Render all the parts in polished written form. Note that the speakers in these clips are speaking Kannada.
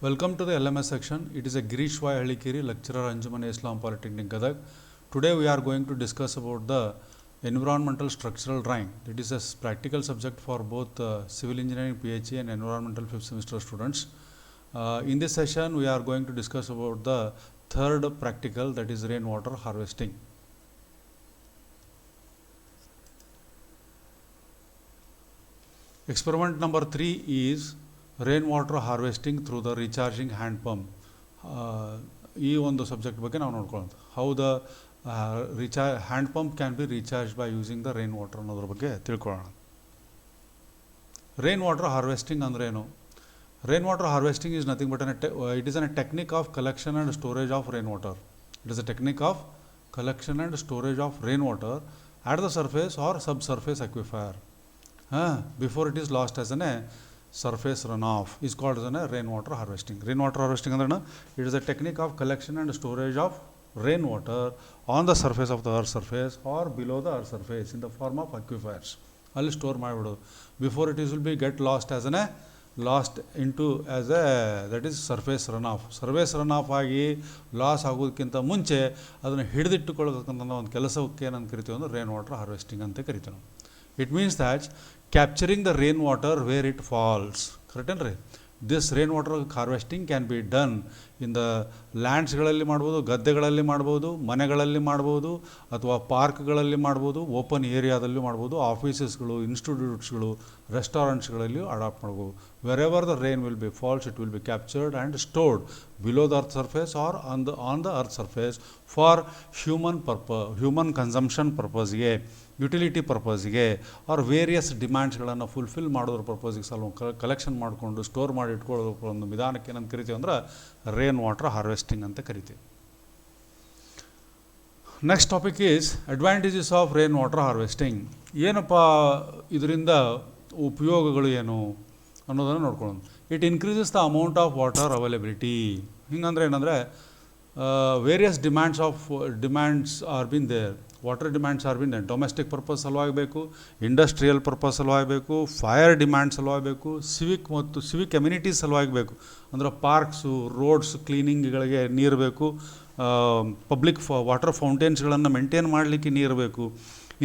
Welcome to the LMS section. It is a Girish Y. Halikiri, lecturer Anjuman Islam Polytechnic Gadag. Today we are going to discuss about the environmental structural drawing. It is a practical subject for both civil engineering PhD and environmental 5th semester students. In this session we are going to discuss about the third practical, that is rainwater harvesting. Experiment number 3 is rainwater harvesting through the recharging hand pump. ಈ ಒಂದು ಸಬ್ಜೆಕ್ಟ್ ಬಗ್ಗೆ ನಾವು ನೋಡ್ಕೊಳ್ಳೋದು, how the hand pump can be recharge by using the rain water ಅನ್ನೋದ್ರ ಬಗ್ಗೆ ತಿಳ್ಕೊಳ್ಳೋಣ. ರೈನ್ ವಾಟರ್ ಹಾರ್ವೆಸ್ಟಿಂಗ್ ಅಂದ್ರೆ ಏನು? Rain water harvesting is nothing but it is an technique of collection and storage of rain water. It is a technique of collection and storage of rain water at the surface or sub surface aquifer before it is lost as a surface runoff is called as a rainwater harvesting. Rainwater harvesting ಅಂದ್ರೆ it is a technique of collection and storage of rainwater on the surface of the earth surface or below the earth surface in the form of aquifers. ಅಲ್ಲಿ ಸ್ಟೋರ್ ಮಾಡಿಬಿಡೋದು before it is will be get lost as an lost into as a that is surface run off. Surface run off ಆಗಿ ಲಾಸ್ ಆಗೋದಕ್ಕಿಂತ ಮುಂಚೆ ಅದನ್ನು ಹಿಡಿದಿಟ್ಟುಕೊಳ್ಳತಕ್ಕಂಥ ಒಂದು ಕೆಲಸಕ್ಕೆ ಏನಂತ ಕರಿತೀವಿ ಅಂದರೆ ರೈನ್ ವಾಟರ್ ಹಾರ್ವೆಸ್ಟಿಂಗ್ ಅಂತ ಕರಿತೀವಿ ನಾವು. It means that capturing the rainwater where it falls. Correct? This rainwater harvesting can be done in the ಲ್ಯಾಂಡ್ಸ್ಗಳಲ್ಲಿ ಮಾಡ್ಬೋದು, ಗದ್ದೆಗಳಲ್ಲಿ ಮಾಡ್ಬೋದು, ಮನೆಗಳಲ್ಲಿ ಮಾಡ್ಬೋದು, ಅಥವಾ ಪಾರ್ಕ್ಗಳಲ್ಲಿ ಮಾಡ್ಬೋದು, ಓಪನ್ ಏರಿಯಾದಲ್ಲಿ ಮಾಡ್ಬೋದು, ಆಫೀಸಸ್ಗಳು, ಇನ್ಸ್ಟಿಟ್ಯೂಟ್ಸ್ಗಳು, ರೆಸ್ಟೋರೆಂಟ್ಸ್ಗಳಲ್ಲಿಯೂ ಅಡಾಪ್ಟ್ ಮಾಡ್ಬೋದು. Wherever the rain will be falls it will be captured and stored below the earth surface or on the earth surface for human consumption ಪರ್ಪಸ್ಗೆ, ಯುಟಿಲಿಟಿ ಪರ್ಪಸ್ಗೆ ಆರ್ ವೇರಿಯಸ್ ಡಿಮ್ಯಾಂಡ್ಸ್ಗಳನ್ನು ಫುಲ್ಫಿಲ್ ಮಾಡೋದ್ರ ಪರ್ಪಸ್ಗೆ ಸ್ವಲ್ಪ ಕಲೆಕ್ಷನ್ ಮಾಡಿಕೊಂಡು ಸ್ಟೋರ್ ಮಾಡಿ ಇಟ್ಕೊಳ್ಳೋ ಒಂದು ವಿಧಾನಕ್ಕೆ ಏನಂತ ಕರಿತೀವಿ ಅಂದ್ರೆ ರೈನ್ ವಾಟರ್ ಹಾರ್ವೆಸ್ಟಿಂಗ್ ಅಂತ ಕರಿತೀವಿ. Next topic is advantages of rain water harvesting. ಏನಪ್ಪ ಇದರಿಂದ ಉಪಯೋಗಗಳು ಏನು ಅನ್ನೋದನ್ನು ನೋಡ್ಕೊಳ್ಳೋಣ. It increases the amount of water availability. ಹಿಂಗಂದ್ರೆ ಏನಂದರೆ various demands are been there. Water demands are been there. Domestic purpose ಸಲುವಾಗಿ ಬೇಕು, ಇಂಡಸ್ಟ್ರಿಯಲ್ ಪರ್ಪಸ್ ಸಲುವಾಗಿ ಬೇಕು, ಫೈರ್ ಡಿಮ್ಯಾಂಡ್ ಸಲುವಾಗಿ ಬೇಕು, ಸಿವಿಕ್ ಕಮ್ಯುನಿಟೀಸ್ ಸಲುವಾಗಿ ಬೇಕು. ಅಂದರೆ ಪಾರ್ಕ್ಸು, ರೋಡ್ಸ್ ಕ್ಲೀನಿಂಗ್ಗಳಿಗೆ ನೀರು ಬೇಕು, ಪಬ್ಲಿಕ್ ವಾಟರ್ ಫೌಂಟೇನ್ಸ್ಗಳನ್ನು ಮೇಂಟೈನ್ ಮಾಡಲಿಕ್ಕೆ ನೀರು ಬೇಕು,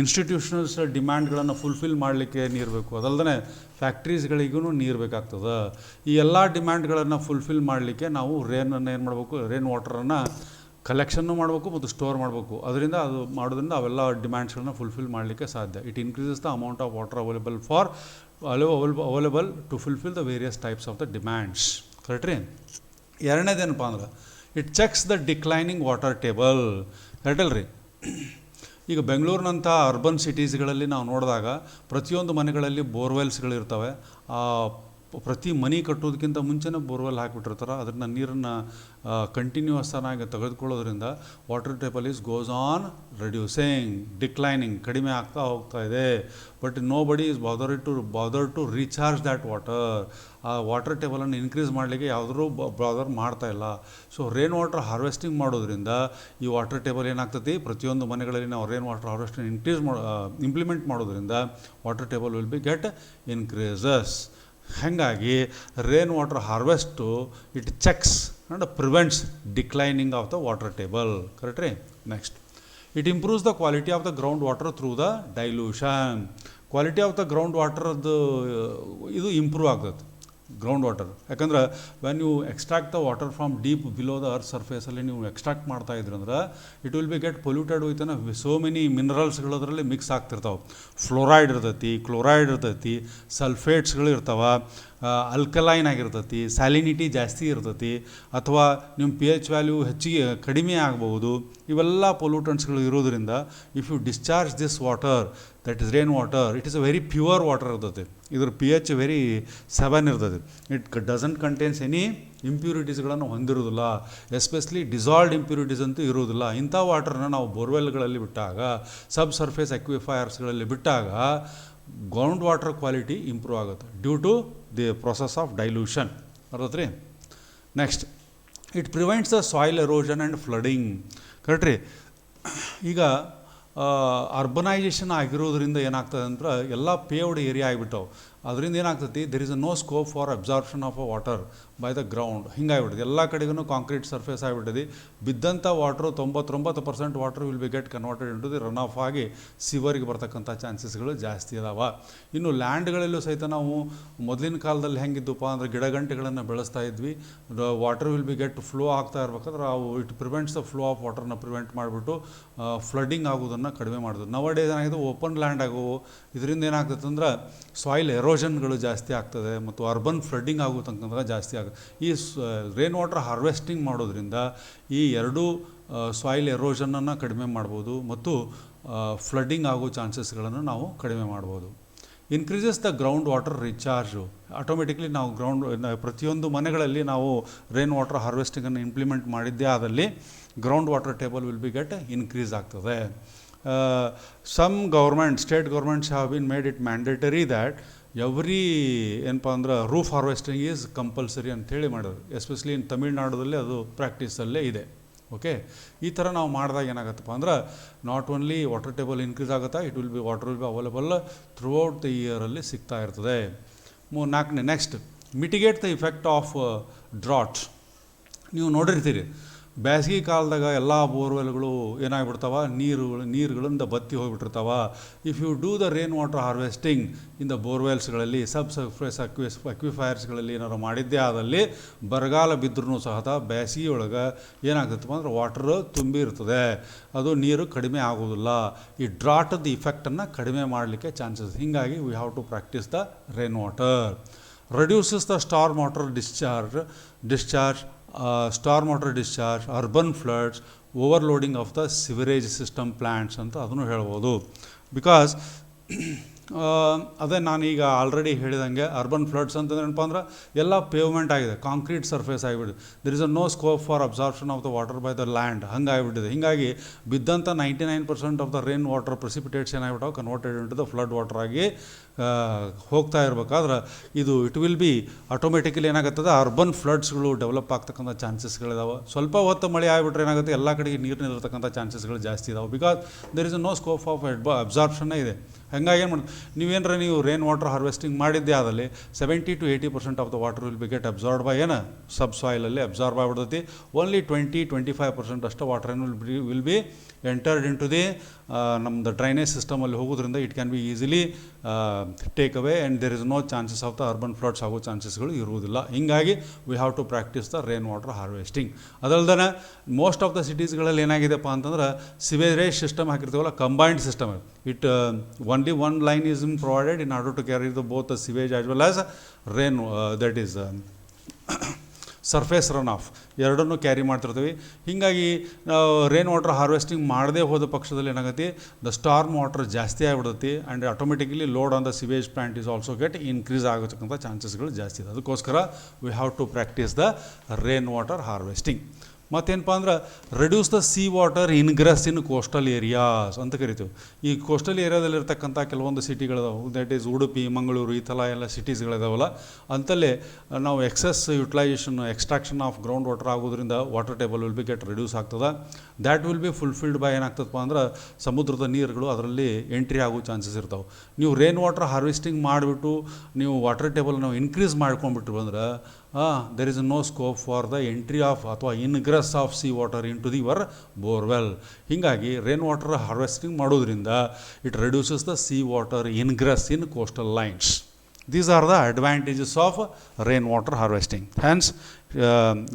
ಇನ್ಸ್ಟಿಟ್ಯೂಷನಲ್ಸ್ ಡಿಮ್ಯಾಂಡ್ಗಳನ್ನು ಫುಲ್ಫಿಲ್ ಮಾಡಲಿಕ್ಕೆ ನೀರು ಬೇಕು, ಅದಲ್ಲದೆ ಫ್ಯಾಕ್ಟ್ರೀಸ್ಗಳಿಗೂ ನೀರು ಬೇಕಾಗ್ತದೆ. ಈ ಎಲ್ಲ ಡಿಮ್ಯಾಂಡ್ಗಳನ್ನು ಫುಲ್ಫಿಲ್ ಮಾಡಲಿಕ್ಕೆ ನಾವು ರೈನನ್ನು ಏನು ಮಾಡಬೇಕು, ರೈನ್ ವಾಟರನ್ನು ಕಲೆಕ್ಷನ್ನು ಮಾಡಬೇಕು ಮತ್ತು ಸ್ಟೋರ್ ಮಾಡಬೇಕು. ಅದರಿಂದ ಅದು ಮಾಡೋದ್ರಿಂದ ಅವೆಲ್ಲ ಡಿಮ್ಯಾಂಡ್ಸ್ಗಳನ್ನ ಫುಲ್ಫಿಲ್ ಮಾಡಲಿಕ್ಕೆ ಸಾಧ್ಯ. It increases the amount of water available to fulfil the various types of the demands. Correct ರೀ? ಎರಡನೇದೇನಪ್ಪ ಅಂದ್ರೆ it checks the declining water table. ಕರೆಕ್ಟಲ್ಲ ರೀ? ಈಗ ಬೆಂಗಳೂರಿನಂಥ ಅರ್ಬನ್ ಸಿಟೀಸ್ಗಳಲ್ಲಿ ನಾವು ನೋಡಿದಾಗ ಪ್ರತಿಯೊಂದು ಮನೆಗಳಲ್ಲಿ ಬೋರ್ವೆಲ್ಸ್ಗಳಿರ್ತವೆ. ಪ್ರತಿ ಮನೆ ಕಟ್ಟೋದಕ್ಕಿಂತ ಮುಂಚೆನೇ ಬೋರ್ವೆಲ್ ಹಾಕಿಬಿಟ್ಟಿರ್ತಾರೆ. ಅದನ್ನು ನೀರನ್ನು ಕಂಟಿನ್ಯೂಸ್ ಆಗಿ ತೆಗೆದುಕೊಳ್ಳೋದ್ರಿಂದ water table goes on reducing, declining, ಕಡಿಮೆ ಆಗ್ತಾ ಹೋಗ್ತಾ ಇದೆ. But nobody is bother to recharge that water. ಆ ವಾಟರ್ ಟೇಬಲನ್ನು ಇನ್ಕ್ರೀಸ್ ಮಾಡಲಿಕ್ಕೆ ಯಾವುದರೂ ಬಾದರ್ ಮಾಡ್ತಾ ಇಲ್ಲ. ಸೊ ರೈನ್ ವಾಟರ್ ಹಾರ್ವೆಸ್ಟಿಂಗ್ ಮಾಡೋದ್ರಿಂದ ಈ ವಾಟರ್ ಟೇಬಲ್ ಏನಾಗ್ತದೆ, ಪ್ರತಿಯೊಂದು ಮನೆಗಳಲ್ಲಿ ನಾವು ರೈನ್ ವಾಟರ್ ಹಾರ್ವೆಸ್ಟಿಂಗ್ ಇಂಪ್ಲಿಮೆಂಟ್ ಮಾಡೋದ್ರಿಂದ water table will be get increases. ಹಾಗಾಗಿ rain water harvest it checks and prevents declining of the water table. Correct ರೀ? Next it improves the quality of the ground water through the dilution. Quality of the ground ವಾಟರ್ದು ಇದು ಇಂಪ್ರೂವ್ ಆಗ್ತದೆ, ಗ್ರೌಂಡ್ ವಾಟರ್. ಯಾಕಂದ್ರೆ when you extract the water from deep below the earth ಸರ್ಫೇಸಲ್ಲಿ ನೀವು ಎಕ್ಸ್ಟ್ರಾಕ್ಟ್ ಮಾಡ್ತಾ ಇದ್ರಂದ್ರೆ it will be get polluted with so many ಮಿನರಲ್ಸ್ಗಳದ್ರಲ್ಲಿ ಮಿಕ್ಸ್ ಆಗ್ತಿರ್ತಾವೆ. ಫ್ಲೋರೈಡ್ ಇರ್ತೈತಿ, ಕ್ಲೋರೈಡ್ ಇರ್ತೈತಿ, ಸಲ್ಫೇಟ್ಸ್ಗಳು ಇರ್ತಾವೆ, ಅಲ್ಕಲೈನ್ ಆಗಿರ್ತೈತಿ, ಸ್ಯಾಲಿನಿಟಿ ಜಾಸ್ತಿ ಇರ್ತೈತಿ, ಅಥವಾ ನಿಮ್ಮ pH ವ್ಯಾಲ್ಯೂ ಕಡಿಮೆ ಆಗ್ಬೋದು. ಇವೆಲ್ಲ ಪೊಲ್ಯೂಟೆಂಟ್ಸ್ಗಳು ಇರೋದ್ರಿಂದ if you discharge this water, that is rain water, it is a very pure water ಇರ್ತೈತಿ. ಇದ್ರ pH ವೆರಿ 7 ಇರ್ತದೆ. ಇಟ್ ಡಸಂಟ್ ಕಂಟೇನ್ಸ್ ಎನಿ ಇಂಪ್ಯೂರಿಟೀಸ್ಗಳನ್ನು ಹೊಂದಿರೋದಿಲ್ಲ, ಎಸ್ಪೆಷಲಿ ಡಿಸಾಲ್ವ್ಡ್ ಇಂಪ್ಯೂರಿಟೀಸ್ ಅಂತೂ ಇರೋದಿಲ್ಲ. ಇಂಥ ವಾಟರ್ನ ನಾವು ಬೋರ್ವೆಲ್ಗಳಲ್ಲಿ ಬಿಟ್ಟಾಗ, ಸಬ್ ಸರ್ಫೇಸ್ ಅಕ್ವಿಫೈರ್ಸ್ಗಳಲ್ಲಿ ಬಿಟ್ಟಾಗ ಗ್ರೌಂಡ್ ವಾಟರ್ ಕ್ವಾಲಿಟಿ ಇಂಪ್ರೂವ್ ಆಗುತ್ತೆ due to the process of dilution. ಅರ್ಥಾತ್ ರೀ? Next it prevents the soil erosion and flooding. Correct ರೀ? ಈಗ ಅರ್ಬನೈಜೇಷನ್ ಆಗಿರೋದ್ರಿಂದ ಏನಾಗ್ತದೆ ಅಂದ್ರೆ ಎಲ್ಲ ಪೇವ್ಡ್ ಏರಿಯಾ ಆಗಿಬಿಟ್ಟವು. ಅದರಿಂದ ಏನಾಗ್ತೈತಿ, there is a no scope for absorption of a water by the ground. ಹಿಂಗಾಗಿಬಿಟ್ಟಿದೆ ಎಲ್ಲ ಕಡೆಗೂ ಕಾಂಕ್ರೀಟ್ ಸರ್ಫೇಸ್ ಆಗಿಬಿಟ್ಟಿದೆ. ಬಿದ್ದಂಥ water 99% water will be get converted into the run off ಆಗಿ ಸಿವರಿಗೆ ಬರ್ತಕ್ಕಂಥ ಚಾನ್ಸಸ್ಗಳು ಜಾಸ್ತಿ ಇದಾವೆ. ಇನ್ನು ಲ್ಯಾಂಡ್ಗಳಲ್ಲೂ ಸಹಿತ ನಾವು ಮೊದಲಿನ ಕಾಲದಲ್ಲಿ ಹೆಂಗಿದ್ದಪ್ಪ ಅಂದರೆ ಗಿಡಗಂಟೆಗಳನ್ನು ಬೆಳೆಸ್ತಾ ಇದ್ವಿ. Water will be get flow ಆಗ್ತಾ ಇರ್ಬೇಕಾದ್ರೆ ಅವು it prevents the flow of ವಾಟರ್ನ ಪ್ರಿವೆಂಟ್ ಮಾಡಿಬಿಟ್ಟು ಫ್ಲಡ್ಡಿಂಗ್ ಆಗೋದನ್ನು ಕಡಿಮೆ ಮಾಡಿದ್ರು. ನವಡೇಸ್ ಏನಾಗಿದೆ, ಓಪನ್ ಲ್ಯಾಂಡ್ ಆಗೋವು. ಇದರಿಂದ ಏನಾಗ್ತದೆ ಅಂದ್ರೆ ಸಾಯಿಲ್ ಎರೋಷನ್ಗಳು ಜಾಸ್ತಿ ಆಗ್ತದೆ ಮತ್ತು ಅರ್ಬನ್ ಫ್ಲಡ್ಡಿಂಗ್ ಆಗೋತಕ್ಕಂಥ ಜಾಸ್ತಿ ಆಗುತ್ತೆ. ಈ ರೇನ್ ವಾಟರ್ ಹಾರ್ವೆಸ್ಟಿಂಗ್ ಮಾಡೋದ್ರಿಂದ ಈ ಎರಡೂ ಸಾಯಿಲ್ ಎರೋಷನನ್ನು ಕಡಿಮೆ ಮಾಡ್ಬೋದು ಮತ್ತು ಫ್ಲಡ್ಡಿಂಗ್ ಆಗೋ ಚಾನ್ಸಸ್ಗಳನ್ನು ನಾವು ಕಡಿಮೆ ಮಾಡ್ಬೋದು. Increases the ground water recharge. Automatically ನಾವು ಪ್ರತಿಯೊಂದು ಮನೆಗಳಲ್ಲಿ ನಾವು ರೇನ್ ವಾಟರ್ ಹಾರ್ವೆಸ್ಟಿಂಗನ್ನು ಇಂಪ್ಲಿಮೆಂಟ್ ಮಾಡಿದ್ದೇ ಆದಲ್ಲಿ ground water table will be get increase ಆಗ್ತದೆ. Some government, state governments have been made it mandatory that every ಏನಪ್ಪ ಅಂದ್ರೆ ರೂಫ್ ಹಾರ್ವೆಸ್ಟಿಂಗ್ ಈಸ್ ಕಂಪಲ್ಸರಿ ಅಂಥೇಳಿ ಮಾಡೋದು. ಎಸ್ಪೆಷಲಿ ಇನ್ ತಮಿಳ್ನಾಡಲ್ಲಿ ಅದು ಪ್ರಾಕ್ಟೀಸಲ್ಲೇ ಇದೆ. ಓಕೆ, ಈ ಥರ ನಾವು ಮಾಡಿದಾಗ ಏನಾಗುತ್ತಪ್ಪ ಅಂದ್ರೆ not only water table increase ಆಗುತ್ತಾ, water will be available throughout the ಇಯರಲ್ಲಿ ಸಿಗ್ತಾ ಇರ್ತದೆ. ನಾಲ್ಕನೇ, next, mitigate the effect of drought. ನೀವು ನೋಡಿರ್ತೀರಿ ಬೇಸಿಗೆ ಕಾಲದಾಗ ಎಲ್ಲ ಬೋರ್ವೆಲ್ಗಳು ಏನಾಗ್ಬಿಡ್ತಾವ, ನೀರುಗಳಿಂದ ಬತ್ತಿ ಹೋಗಿಬಿಟ್ಟಿರ್ತಾವ. If you do the rain water harvesting in the ಬೋರ್ವೆಲ್ಸ್ಗಳಲ್ಲಿ, ಸರ್ಫೇಸ್ ಅಕ್ವಿಫೈರ್ಸ್ಗಳಲ್ಲಿ ಏನಾರು ಮಾಡಿದ್ದೇ ಆದಲ್ಲಿ ಬರಗಾಲ ಬಿದ್ದರೂ ಸಹ ಬೇಸಿಗೆಯೊಳಗೆ ಏನಾಗ್ತದಪ್ಪ ಅಂದ್ರೆ ವಾಟರ್ ತುಂಬಿ ಇರ್ತದೆ, ಅದು ನೀರು ಕಡಿಮೆ ಆಗೋದಿಲ್ಲ. ಈ ಡ್ರಾಟದ ಇಫೆಕ್ಟನ್ನು ಕಡಿಮೆ ಮಾಡಲಿಕ್ಕೆ ಚಾನ್ಸಸ್. ಹೀಗಾಗಿ we have to practice the rain water. Reduces the storm water discharge, storm water discharge, urban floods, overloading of the sewerage system plants ಅಂತ ಅದನ್ನು ಹೇಳ್ಬೋದು. ಬಿಕಾಸ್ ಅದೇ ನಾನೀಗ ಆಲ್ರೆಡಿ ಹೇಳಿದಂಗೆ ಅರ್ಬನ್ ಫ್ಲಡ್ಸ್ ಅಂತಂದ್ರೆ ಏನಪ್ಪ ಅಂದ್ರೆ ಎಲ್ಲ ಪೇವ್ಮೆಂಟ್ ಆಗಿದೆ, ಕಾಂಕ್ರೀಟ್ ಸರ್ಫೇಸ್ ಆಗಿಬಿಟ್ಟಿದೆ. There is a no scope for absorption of the water by the land. ಹಂಗಾಗಿಬಿಟ್ಟಿದೆ. ಹೀಗಾಗಿ ಬಿದ್ದಂಥ 99% of the rain water precipitates ಏನಾಗ್ಬಿಟ್ಟಾವೆ, converted into the flood water ಆಗಿ ಹೋಗ್ತಾ ಇರಬೇಕಾದ್ರೆ ಇದು ಇಟ್ ವಿಲ್ ಬಿ ಆಟೋಮೆಟಿಕಲಿ ಏನಾಗುತ್ತದೆ, ಅರ್ಬನ್ ಫ್ಲಡ್ಸ್ಗಳು ಡೆವಲಪ್ ಆಗ್ತಕ್ಕಂಥ ಚಾನ್ಸಸ್ಗಳಿದಾವೆ. ಸ್ವಲ್ಪ ಹೊತ್ತು ಮಳೆ ಆಗಿಬಿಟ್ರೆ ಏನಾಗುತ್ತೆ, ಎಲ್ಲ ಕಡೆಗೆ ನೀರು ನಿಲ್ಲಿರ್ತಕ್ಕಂಥ ಚಾನ್ಸಸ್ಗಳು ಜಾಸ್ತಿ ಇದಾವೆ. Because there is a no scope of ಅಬ್ಸಾರ್ಪ್ಷನ್ನೇ ಇದೆ. ಹಂಗಾಗಿ ಏನು ಮಾಡಿ ನೀವು ರೇನ್ ವಾಟರ್ ಹಾರ್ವೆಸ್ಟಿಂಗ್ ಮಾಡಿದ್ದೇ ಆದಲ್ಲಿ 70 to 80% of the water will be get absorb by sub ಸಾಯಿಲಲ್ಲಿ ಅಬ್ಸಾರ್ಬ್ ಆಗಿಬಿಡ್ತೈತಿ. ಓನ್ಲಿ 20-25% ಅಷ್ಟು water will be entered into the ನಮ್ಮದು ಡ್ರೈನೇಜ್ ಸಿಸ್ಟಮಲ್ಲಿ ಹೋಗೋದ್ರಿಂದ it can be easily take away and there is no chances of the urban floods ಆಗೋ ಚಾನ್ಸಸ್ಗಳು ಇರುವುದಿಲ್ಲ. ಹೀಗಾಗಿ we have to practice the rain water harvesting. ಅದಲ್ದೇ ಮೋಸ್ಟ್ ಆಫ್ ದ ಸಿಟೀಸ್ಗಳಲ್ಲಿ ಏನಾಗಿದೆಪ್ಪ ಅಂತಂದ್ರೆ ಸಿವೇರೇಜ್ ಸಿಸ್ಟಮ್ ಹಾಕಿರ್ತೀವಲ್ಲ, combined system. It only one line is provided in order to carry both the sewage as well as rain, that is surface run of ಎರಡನ್ನೂ ಕ್ಯಾರಿ ಮಾಡ್ತಿರ್ತೀವಿ. ಹೀಗಾಗಿ ನಾವು ರೇನ್ ವಾಟರ್ ಹಾರ್ವೆಸ್ಟಿಂಗ್ ಮಾಡದೇ ಹೋದ ಪಕ್ಷದಲ್ಲಿ ಏನಾಗುತ್ತೆ, ದ ಸ್ಟಾರ್ಮ್ ವಾಟರ್ ಜಾಸ್ತಿ ಆಗಿಬಿಡ್ತೈತಿ and automatically load on the sewage plant is also get increase ಆಗತಕ್ಕಂಥ ಚಾನ್ಸಸ್ಗಳು ಜಾಸ್ತಿ ಇದೆ. ಅದಕ್ಕೋಸ್ಕರ we have to practice the rain water harvesting. ಮತ್ತೇನಪ್ಪ ಅಂದ್ರೆ reduce the sea water ingress in coastal areas ಅಂತ ಕರಿತೀವಿ. ಈ ಕೋಸ್ಟಲ್ ಏರಿಯಾದಲ್ಲಿರ್ತಕ್ಕಂಥ ಕೆಲವೊಂದು ಸಿಟಿಗಳಿದಾವೆ, ದಟ್ ಈಸ್ ಉಡುಪಿ, ಮಂಗಳೂರು, ಈ ಥರ ಎಲ್ಲ ಸಿಟೀಸ್ಗಳಿದಾವಲ್ಲ, ಅಂತಲ್ಲೇ ನಾವು excess utilisation, extraction of ground water ಆಗೋದ್ರಿಂದ water table will be get reduce ಆಗ್ತದೆ. That will be fulfilled by ಏನಾಗ್ತದಪ್ಪ ಅಂದ್ರೆ ಸಮುದ್ರದ ನೀರುಗಳು ಅದರಲ್ಲಿ ಎಂಟ್ರಿ ಆಗೋ ಚಾನ್ಸಸ್ ಇರ್ತಾವೆ. ನೀವು ರೇನ್ ವಾಟರ್ ಹಾರ್ವೆಸ್ಟಿಂಗ್ ಮಾಡಿಬಿಟ್ಟು ನೀವು ವಾಟರ್ ಟೇಬಲ್ ನಾವು ಇನ್ಕ್ರೀಸ್ ಮಾಡ್ಕೊಂಡ್ಬಿಟ್ರು ಅಂದ್ರೆ there is no scope for the entry of ಅಥವಾ ingress of sea water into the your borewell. ಹೀಗಾಗಿ ರೇನ್ ವಾಟರ್ ಹಾರ್ವೆಸ್ಟಿಂಗ್ ಮಾಡೋದ್ರಿಂದ it reduces the sea water ingress in coastal lines. These are the advantages of rain water harvesting. Hence,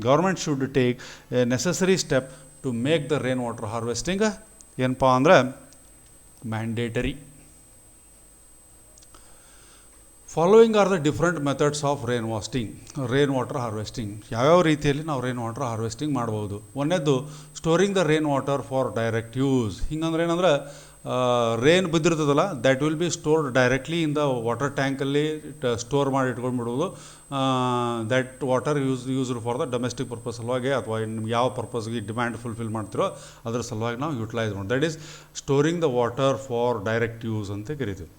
government should take a necessary step to make the rain water harvesting ಏನಪ್ಪ ಅಂದ್ರೆ mandatory. Following are the different methods of rain water harvesting. ಯಾವ್ಯಾವ ರೀತಿಯಲ್ಲಿ ನಾವು ರೇನ್ ವಾಟರ್ ಹಾರ್ವೆಸ್ಟಿಂಗ್ ಮಾಡ್ಬೋದು. ಒಂದನೇದು storing the rain water for direct use. ಹಿಂಗಂದ್ರೆ ಏನಂದ್ರೆ ರೇನ್ ಬಿದ್ದಿರ್ತದಲ್ಲ, that will be stored directly in the water ಟ್ಯಾಂಕಲ್ಲಿ ಸ್ಟೋರ್ ಮಾಡಿ ಇಟ್ಕೊಂಡ್ಬಿಡೋದು. That water used for the domestic purpose ಸಲುವಾಗಿ ಅಥವಾ ನಿಮ್ಗೆ ಯಾವ ಪರ್ಪಸ್ಗೆ ಡಿಮ್ಯಾಂಡ್ ಫುಲ್ಫಿಲ್ ಮಾಡ್ತಿರೋ ಅದ್ರ ಸಲುವಾಗಿ ನಾವು ಯುಟಿಲೈಸ್ ಮಾಡಿ, that is storing the water for direct use ಅಂತ ಕರಿತೀವಿ.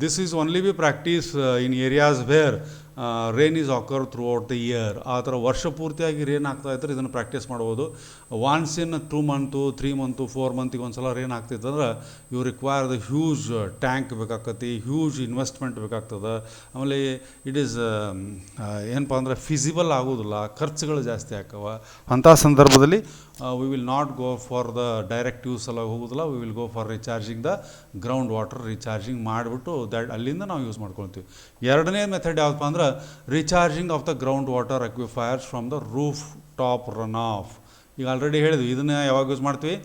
This is only be practiced in areas where rain is occur throughout the year. ಆ ಥರ ವರ್ಷ ಪೂರ್ತಿಯಾಗಿ ರೇನ್ ಆಗ್ತಾ ಇದ್ರೆ ಇದನ್ನು ಪ್ರಾಕ್ಟೀಸ್ ಮಾಡ್ಬೋದು. ಒನ್ಸ್ ಇನ್ 2 ಮಂತು 3 ಮಂತು 4 ಮಂತಿಗೆ ಒಂದು ಸಲ ರೇನ್ ಆಗ್ತಿತ್ತಂದ್ರೆ you require the huge tank ಬೇಕಾಕತಿ, ಹ್ಯೂಜ್ ಇನ್ವೆಸ್ಟ್ಮೆಂಟ್ ಬೇಕಾಗ್ತದೆ. ಆಮೇಲೆ ಇಟ್ ಈಸ್ ಏನಪ್ಪ ಅಂದರೆ ಫಿಸಿಬಲ್ ಆಗೋದಿಲ್ಲ, ಖರ್ಚುಗಳು ಜಾಸ್ತಿ ಆಗ್ತವ. ಅಂಥ ಸಂದರ್ಭದಲ್ಲಿ we will not go for the direct use ಎಲ್ಲ ಹೋಗೋದಿಲ್ಲ. We will go for recharging the ground water. Recharging ಮಾಡಿಬಿಟ್ಟು ಅಲ್ಲಿಂದ ನಾವು ಯೂಸ್ ಮಾಡ್ಕೊಳ್ತೀವಿ. ಎರಡನೇ ಮೆಥಡ್ ಯಾವುದಪ್ಪ ಅಂದ್ರೆ recharging of the ground water aquifers from the rooftop runoff. ಈಗ ಆಲ್ರೆಡಿ ಹೇಳಿದ್ವಿ, ಇದನ್ನು ಯಾವಾಗ ಯೂಸ್ ಮಾಡ್ತೀವಿ?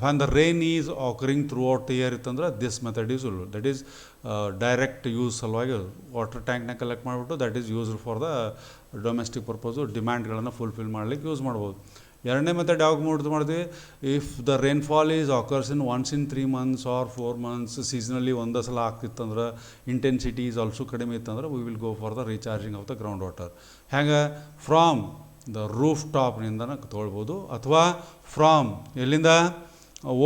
When the rain is occurring throughout the year ಇತ್ತಂದ್ರೆ this method is that is direct use ಸಲುವಾಗಿ ವಾಟರ್ ಟ್ಯಾಂಕ್ನ ಕಲೆಕ್ಟ್ ಮಾಡಿಬಿಟ್ಟು that is used for the domestic purpose, ಡಿಮ್ಯಾಂಡ್ಗಳನ್ನು ಫುಲ್ಫಿಲ್ ಮಾಡಲಿಕ್ಕೆ ಯೂಸ್ ಮಾಡ್ಬೋದು. ಎರಡನೇ ಮೆಥಡ್ ಯಾವಾಗ ಮಾಡ್ತೀವಿ? If the rainfall is occurs in once in 3 months or 4 months, ಸೀಸನಲ್ಲಿ ಒಂದೇ ಸಲ ಆಗ್ತಿತ್ತಂದ್ರೆ, ಇಂಟೆನ್ಸಿಟಿ ಈಸ್ ಆಲ್ಸೋ ಕಡಿಮೆ ಇತ್ತಂದ್ರೆ we will go for the recharging of the ground water. ಹೆಂಗೆ? ಫ್ರಾಮ್ ದ ರೂಫ್ ಟಾಪ್ನಿಂದನೇ ತೊಗೊಳ್ಬೋದು, ಅಥವಾ ಫ್ರಾಮ್ ಎಲ್ಲಿಂದ?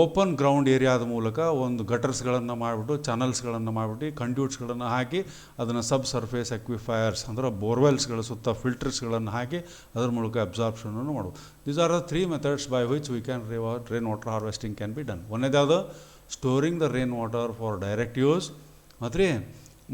ಓಪನ್ ಗ್ರೌಂಡ್ ಏರಿಯಾದ ಮೂಲಕ ಒಂದು ಗಟರ್ಸ್ಗಳನ್ನು ಮಾಡಿಬಿಟ್ಟು, ಚಾನಲ್ಸ್ಗಳನ್ನು ಮಾಡಿಬಿಟ್ಟು, ಕಂಡ್ಯೂಟ್ಸ್ಗಳನ್ನು ಹಾಕಿ ಅದನ್ನು ಸಬ್ ಸರ್ಫೇಸ್ ಅಕ್ವಿಫೈರ್ಸ್ ಅಂದರೆ ಬೋರ್ವೆಲ್ಸ್ಗಳ ಸುತ್ತ ಫಿಲ್ಟರ್ಸ್ಗಳನ್ನು ಹಾಕಿ ಅದರ ಮೂಲಕ ಅಬ್ಸಾರ್ಪ್ಷನನ್ನು ಮಾಡ್ಬೋದು. These are the 3 methods by which we can rain water harvesting can be done. ಒಂದೇದು ಯಾವುದು? Storing the rain water for direct use.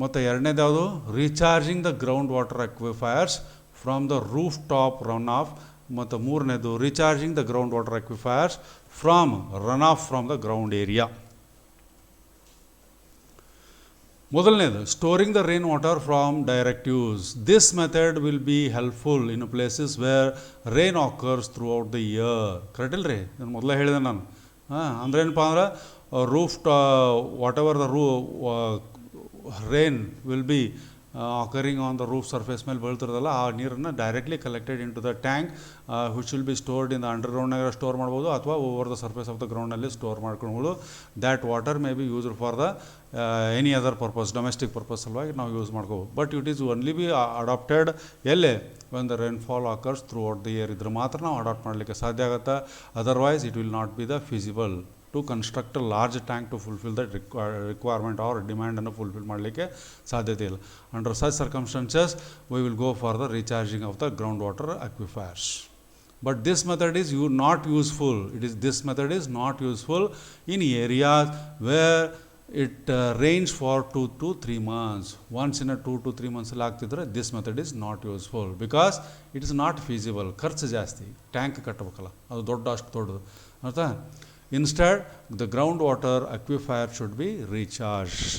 ಮತ್ತು ಎರಡನೇದು ಯಾವುದು? Recharging the ground water aquifers from the rooftop runoff. ಮತ್ತು ಮೂರನೇದು recharging the ground water aquifers from runoff from the ground area. ಮೊದಲನೇದು storing the rain water from direct use. This method will be helpful in places where rain occurs throughout the year. Correct ಇಲ್ರಿ? ನಾನು ಮೊದಲೇ ಹೇಳಿದೆ ನಾನು. ಅಂದ್ರೆ ಏನಪ್ಪ ಅಂದ್ರೆ roof whatever the rain will be occurring on the roof surface ಮೇಲೆ ಬೀಳ್ತಿರೋದಲ್ಲ, ಆ ನೀರನ್ನು directly collected into the tank which will be stored in the ಅಂಡರ್ಗ್ರೌಂಡ್ನಾಗ ಸ್ಟೋರ್ ಮಾಡ್ಬೋದು, ಅಥವಾ over the surface of the ಗ್ರೌಂಡ್ನಲ್ಲಿ ಸ್ಟೋರ್ ಮಾಡ್ಕೊಳ್ಬೋದು. That water may be used for the any other purpose, domestic purpose ಸಲುವಾಗಿ ನಾವು ಯೂಸ್ ಮಾಡ್ಕೋಬೋದು. But it is only be adapted ಎಲ್ಲೇ when the rainfall occurs throughout the year ಇದ್ರೆ ಮಾತ್ರ ನಾವು ಅಡಾಪ್ಟ್ ಮಾಡಲಿಕ್ಕೆ ಸಾಧ್ಯ ಆಗುತ್ತೆ. Otherwise it will not be the feasible to construct a large tank to fulfil that requirement or ಡಿಮ್ಯಾಂಡನ್ನು ಫುಲ್ಫಿಲ್ ಮಾಡಲಿಕ್ಕೆ ಸಾಧ್ಯತೆ ಇಲ್ಲ. Under such circumstances we will go for the recharging of the ground water aquifers. But this method is not useful. This method is not useful in areas where it range for 2 to 3 months. Once in 2 to 3 months ಆಗ್ತಿದ್ರೆ this method is not useful because it is not feasible. ಖರ್ಚು ಜಾಸ್ತಿ, ಟ್ಯಾಂಕ್ ಕಟ್ಟಬೇಕಲ್ಲ, ಅದು ಅಷ್ಟು ದೊಡ್ಡದು ಆಯಿತಾ. Instead, the groundwater aquifer should be recharged.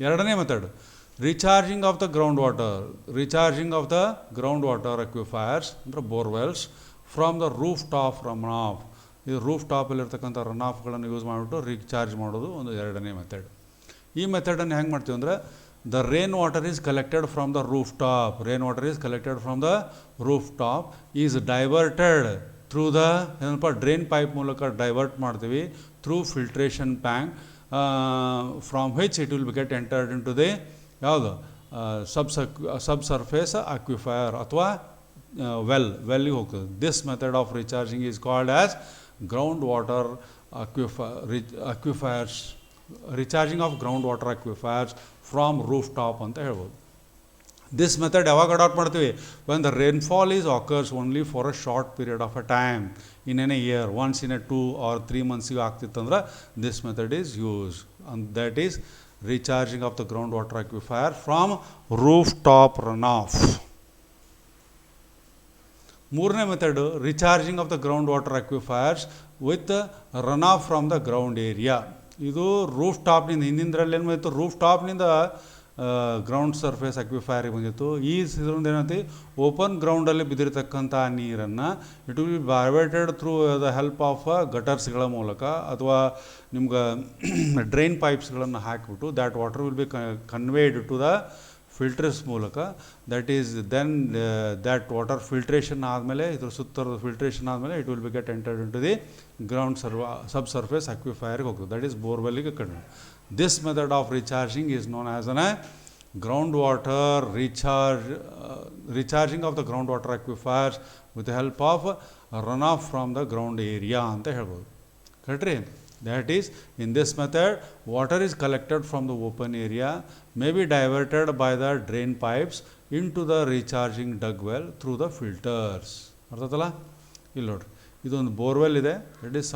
ಎರಡನೇ method recharging of the ground water. Recharging of the ground water aquifers ಅಂದರೆ borewells from the rooftop runoff. ಇದು ರೂಫ್ ಟಾಪಲ್ಲಿರ್ತಕ್ಕಂಥ ರನ್ ಆಫ್ಗಳನ್ನು ಯೂಸ್ ಮಾಡಿಬಿಟ್ಟು ರೀಚಾರ್ಜ್ ಮಾಡೋದು ಒಂದು ಎರಡನೇ ಮೆಥಡ್. ಈ ಮೆಥಡನ್ನು ಹೆಂಗೆ ಮಾಡ್ತೀವಿ ಅಂದರೆ the rainwater is collected from the rooftop. Rainwater is collected from the rooftop is diverted through the ಏನಪ್ಪ ಡ್ರೈನ್ ಪೈಪ್ ಮೂಲಕ ಡೈವರ್ಟ್ ಮಾಡ್ತೀವಿ through filtration tank from which it will be get entered into the ಯಾವುದು ಸಬ್ ಸರ್ಫೇಸ್ ಅಕ್ವಿಫೈರ್ ಅಥವಾ ವೆಲ್ಗೆ ಹೋಗ್ತದೆ. This method of recharging is called as ground water aquifers, recharging of ground water aquifers from rooftop ಅಂತ ಹೇಳ್ಬೋದು. ದಿಸ್ ಮೆಥಡ್ ಯಾವಾಗ ಅಡಾಪ್ಟ್ ಮಾಡ್ತೀವಿ? When the rainfall is occurs only for a short period of a time in an a year. Once in 2 or 3 months ಆಗ್ತಿತ್ತಂದ್ರೆ this method is use and that is recharging of the ground water aquifer from rooftop runoff. ಮೂರನೇ method recharging of the ground water aquifers with runoff from the ground area. ಇದು ರೂಫ್ ಟಾಪ್ನಿಂದ, ಹಿಂದಿಂದ್ರಲ್ಲಿ ಏನು ಬಂದಿತ್ತು, ರೂಫ್ ಟಾಪ್ನಿಂದ ಗ್ರೌಂಡ್ ಸರ್ಫೇಸ್ ಅಕ್ವಿಫೈರಿಗೆ ಬಂದಿತ್ತು. ಈ ಇದರಿಂದ ಏನಂತ ಓಪನ್ ಗ್ರೌಂಡಲ್ಲಿ ಬಿದ್ದಿರತಕ್ಕಂಥ ನೀರನ್ನು it will be diverted through the help of ಗಟರ್ಸ್ಗಳ ಮೂಲಕ ಅಥವಾ ನಿಮ್ಗೆ ಡ್ರೈನ್ ಪೈಪ್ಸ್ಗಳನ್ನು ಹಾಕಿಬಿಟ್ಟು that water will be conveyed to the filters ಮೂಲಕ. That is then that water filtration ಆದಮೇಲೆ, ಇದ್ರ ಸುತ್ತರದ ಫಿಲ್ಟ್ರೇಷನ್ ಆದಮೇಲೆ it will be get entered into the ground subsurface ಅಕ್ವಿಫೈರ್ಗೆ ಹೋಗ್ತದೆ. ದಟ್ ಈಸ್ ಬೋರ್ವೆಲ್ಗೆ ಕಡಿಮೆ. This method of recharging is known as a groundwater recharging of the groundwater aquifers with the help of runoff from the ground area ಅಂತ ಹೇಳ್ಬೋದು. ಕರೆಕ್ಟ್ರಿ? That is, in this method, water is collected from the open area, may be diverted by the drain pipes into the recharging dug well through the filters. ಅರ್ಥಾತಲ್ಲ? ಇಲ್ಲಿ ನೋಡ್ರಿ, ಇದೊಂದು ಬೋರ್ವೆಲ್ ಇದೆ. ಇಟ್ ಈಸ್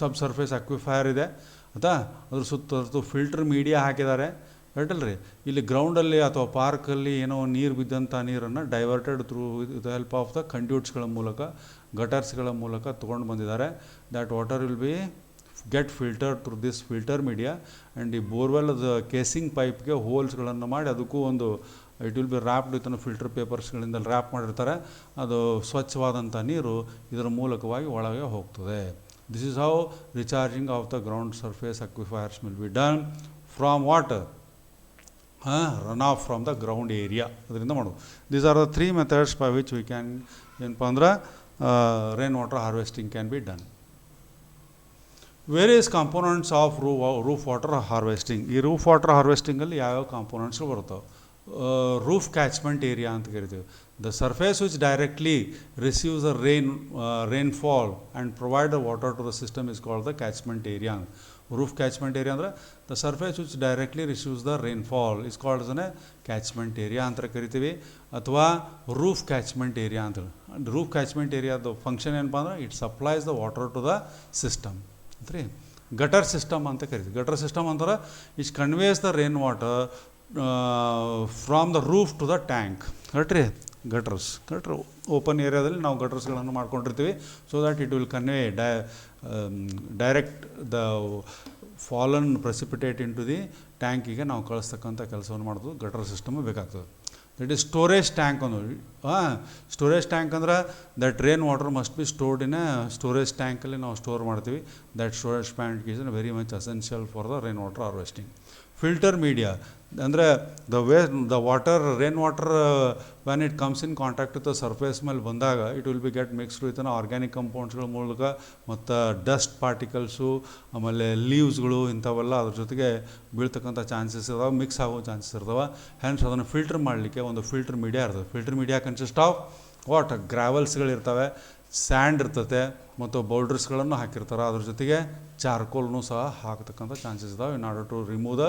ಸಬ್ ಸರ್ಫೇಸ್ ಅಕ್ವಿಫೈರ್ ಇದೆ ಆಯಿತಾ. ಅದ್ರ ಸುತ್ತ ಫಿಲ್ಟರ್ ಮೀಡಿಯಾ ಹಾಕಿದ್ದಾರೆ ಕರೆಕ್ಟಲ್ರಿ. ಇಲ್ಲಿ ಗ್ರೌಂಡಲ್ಲಿ ಅಥವಾ ಪಾರ್ಕಲ್ಲಿ ಏನೋ ನೀರು ಬಿದ್ದಂಥ ನೀರನ್ನು diverted through with help of the ಕಂಡ್ಯೂಟ್ಸ್ಗಳ ಮೂಲಕ, ಗಟರ್ಸ್ಗಳ ಮೂಲಕ ತೊಗೊಂಡು ಬಂದಿದ್ದಾರೆ. That water will be get filter through this filter media. And ಈ ಬೋರ್ವೆಲ್ದ ಕೇಸಿಂಗ್ ಪೈಪ್ಗೆ ಹೋಲ್ಸ್ಗಳನ್ನು ಮಾಡಿ ಅದಕ್ಕೂ ಒಂದು it will be wrapped with filter ಪೇಪರ್ಸ್ಗಳಿಂದ ರ್ಯಾಪ್ ಮಾಡಿರ್ತಾರೆ. ಅದು ಸ್ವಚ್ಛವಾದಂಥ ನೀರು ಇದರ ಮೂಲಕವಾಗಿ ಒಳಗೆ ಹೋಗ್ತದೆ. This is how recharging of the ground surface aquifers will be done from water runoff from the ground area. ಅದರಿಂದ ಮಾಡೋದು. These are the 3 methods by which we can ಏನಪ್ಪ ಅಂದ್ರೆ rain water harvesting can be done. Various components of roof water harvesting. ಈ ರೂಫ್ ವಾಟರ್ ಹಾರ್ವೆಸ್ಟಿಂಗಲ್ಲಿ ಯಾವ್ಯಾವ ಕಾಂಪೋನೆಂಟ್ಸ್ಗಳು ಬರ್ತಾವೆ? ರೂಫ್ ಕ್ಯಾಚ್ಮೆಂಟ್ ಏರಿಯಾ ಅಂತ ಕರಿತೀವಿ. The surface which directly receives the rainfall and provide the water to the system is called the catchment area. Roof catchment area ಅಂದರೆ the surface which directly receives the rainfall is called as a catchment area ಅಂತ ಕರಿತೀವಿ. ಅಥವಾ ರೂಫ್ ಕ್ಯಾಚ್ಮೆಂಟ್ ಏರಿಯಾ ಅಂತೇಳಿ. ರೂಫ್ ಕ್ಯಾಚ್ಮೆಂಟ್ ಏರಿಯಾದ ಫಂಕ್ಷನ್ ಏನಪ್ಪ ಅಂದ್ರೆ it supplies the water to the system ಅಂತ್ರಿ. ಗಟರ್ ಸಿಸ್ಟಮ್ ಅಂತ ಕರಿತೀವಿ. ಗಟರ್ ಸಿಸ್ಟಮ್ ಅಂದ್ರೆ it conveys the rain water from the roof to the tank. ಕರೆಕ್ಟ್ರಿ. ಗಟ್ರ್ ಓಪನ್ ಏರಿಯಾದಲ್ಲಿ ನಾವು ಗಟರ್ಸ್ಗಳನ್ನು ಮಾಡ್ಕೊಂಡಿರ್ತೀವಿ. So that it will convey direct the fallen precipitate into the ಟ್ಯಾಂಕಿಗೆ ನಾವು ಕಳಿಸ್ತಕ್ಕಂಥ ಕೆಲಸವನ್ನು ಮಾಡೋದು ಗಟರ್ ಸಿಸ್ಟಮ್ ಬೇಕಾಗ್ತದೆ. ದಟ್ ಈಸ್ ಸ್ಟೋರೇಜ್ ಟ್ಯಾಂಕ್ ಅನ್ನೋದು. ಸ್ಟೋರೇಜ್ ಟ್ಯಾಂಕ್ ಅಂದ್ರೆ that rain water must be stored in a storage ಟ್ಯಾಂಕಲ್ಲಿ ನಾವು ಸ್ಟೋರ್ ಮಾಡ್ತೀವಿ. That storage tank is very much essential for the rain water harvesting. Filter media ಅಂದರೆ the water rain water when it comes in contact with the surface ಮೇಲೆ ಬಂದಾಗ it will be get mixed with organic ಕಂಪೌಂಡ್ಸ್ಗಳ ಮೂಲಕ ಮತ್ತು ಡಸ್ಟ್ ಪಾರ್ಟಿಕಲ್ಸು ಆಮೇಲೆ ಲೀವ್ಸ್ಗಳು ಇಂಥವೆಲ್ಲ ಅದ್ರ ಜೊತೆಗೆ ಬೀಳ್ತಕ್ಕಂಥ ಚಾನ್ಸಸ್ ಇದಾವೆ, ಮಿಕ್ಸ್ ಆಗೋ ಚಾನ್ಸಸ್ ಇರ್ತಾವೆ. ಹೆನ್ಸ್ ಅದನ್ನು ಫಿಲ್ಟರ್ ಮಾಡಲಿಕ್ಕೆ ಒಂದು ಫಿಲ್ಟರ್ ಮೀಡಿಯಾ ಇರ್ತದೆ. Filter media consist of what? ಗ್ರಾವೆಲ್ಸ್ಗಳಿರ್ತವೆ, ಸ್ಯಾಂಡ್ ಇರ್ತದೆ ಮತ್ತು ಬೌಲ್ಡರ್ಸ್ಗಳನ್ನು ಹಾಕಿರ್ತಾರೆ. ಅದ್ರ ಜೊತೆಗೆ ಚಾರ್ಕೋಲ್ನು ಸಹ ಹಾಕ್ತಕ್ಕಂಥ ಚಾನ್ಸಸ್ ಇದಾವೆ in order to remove the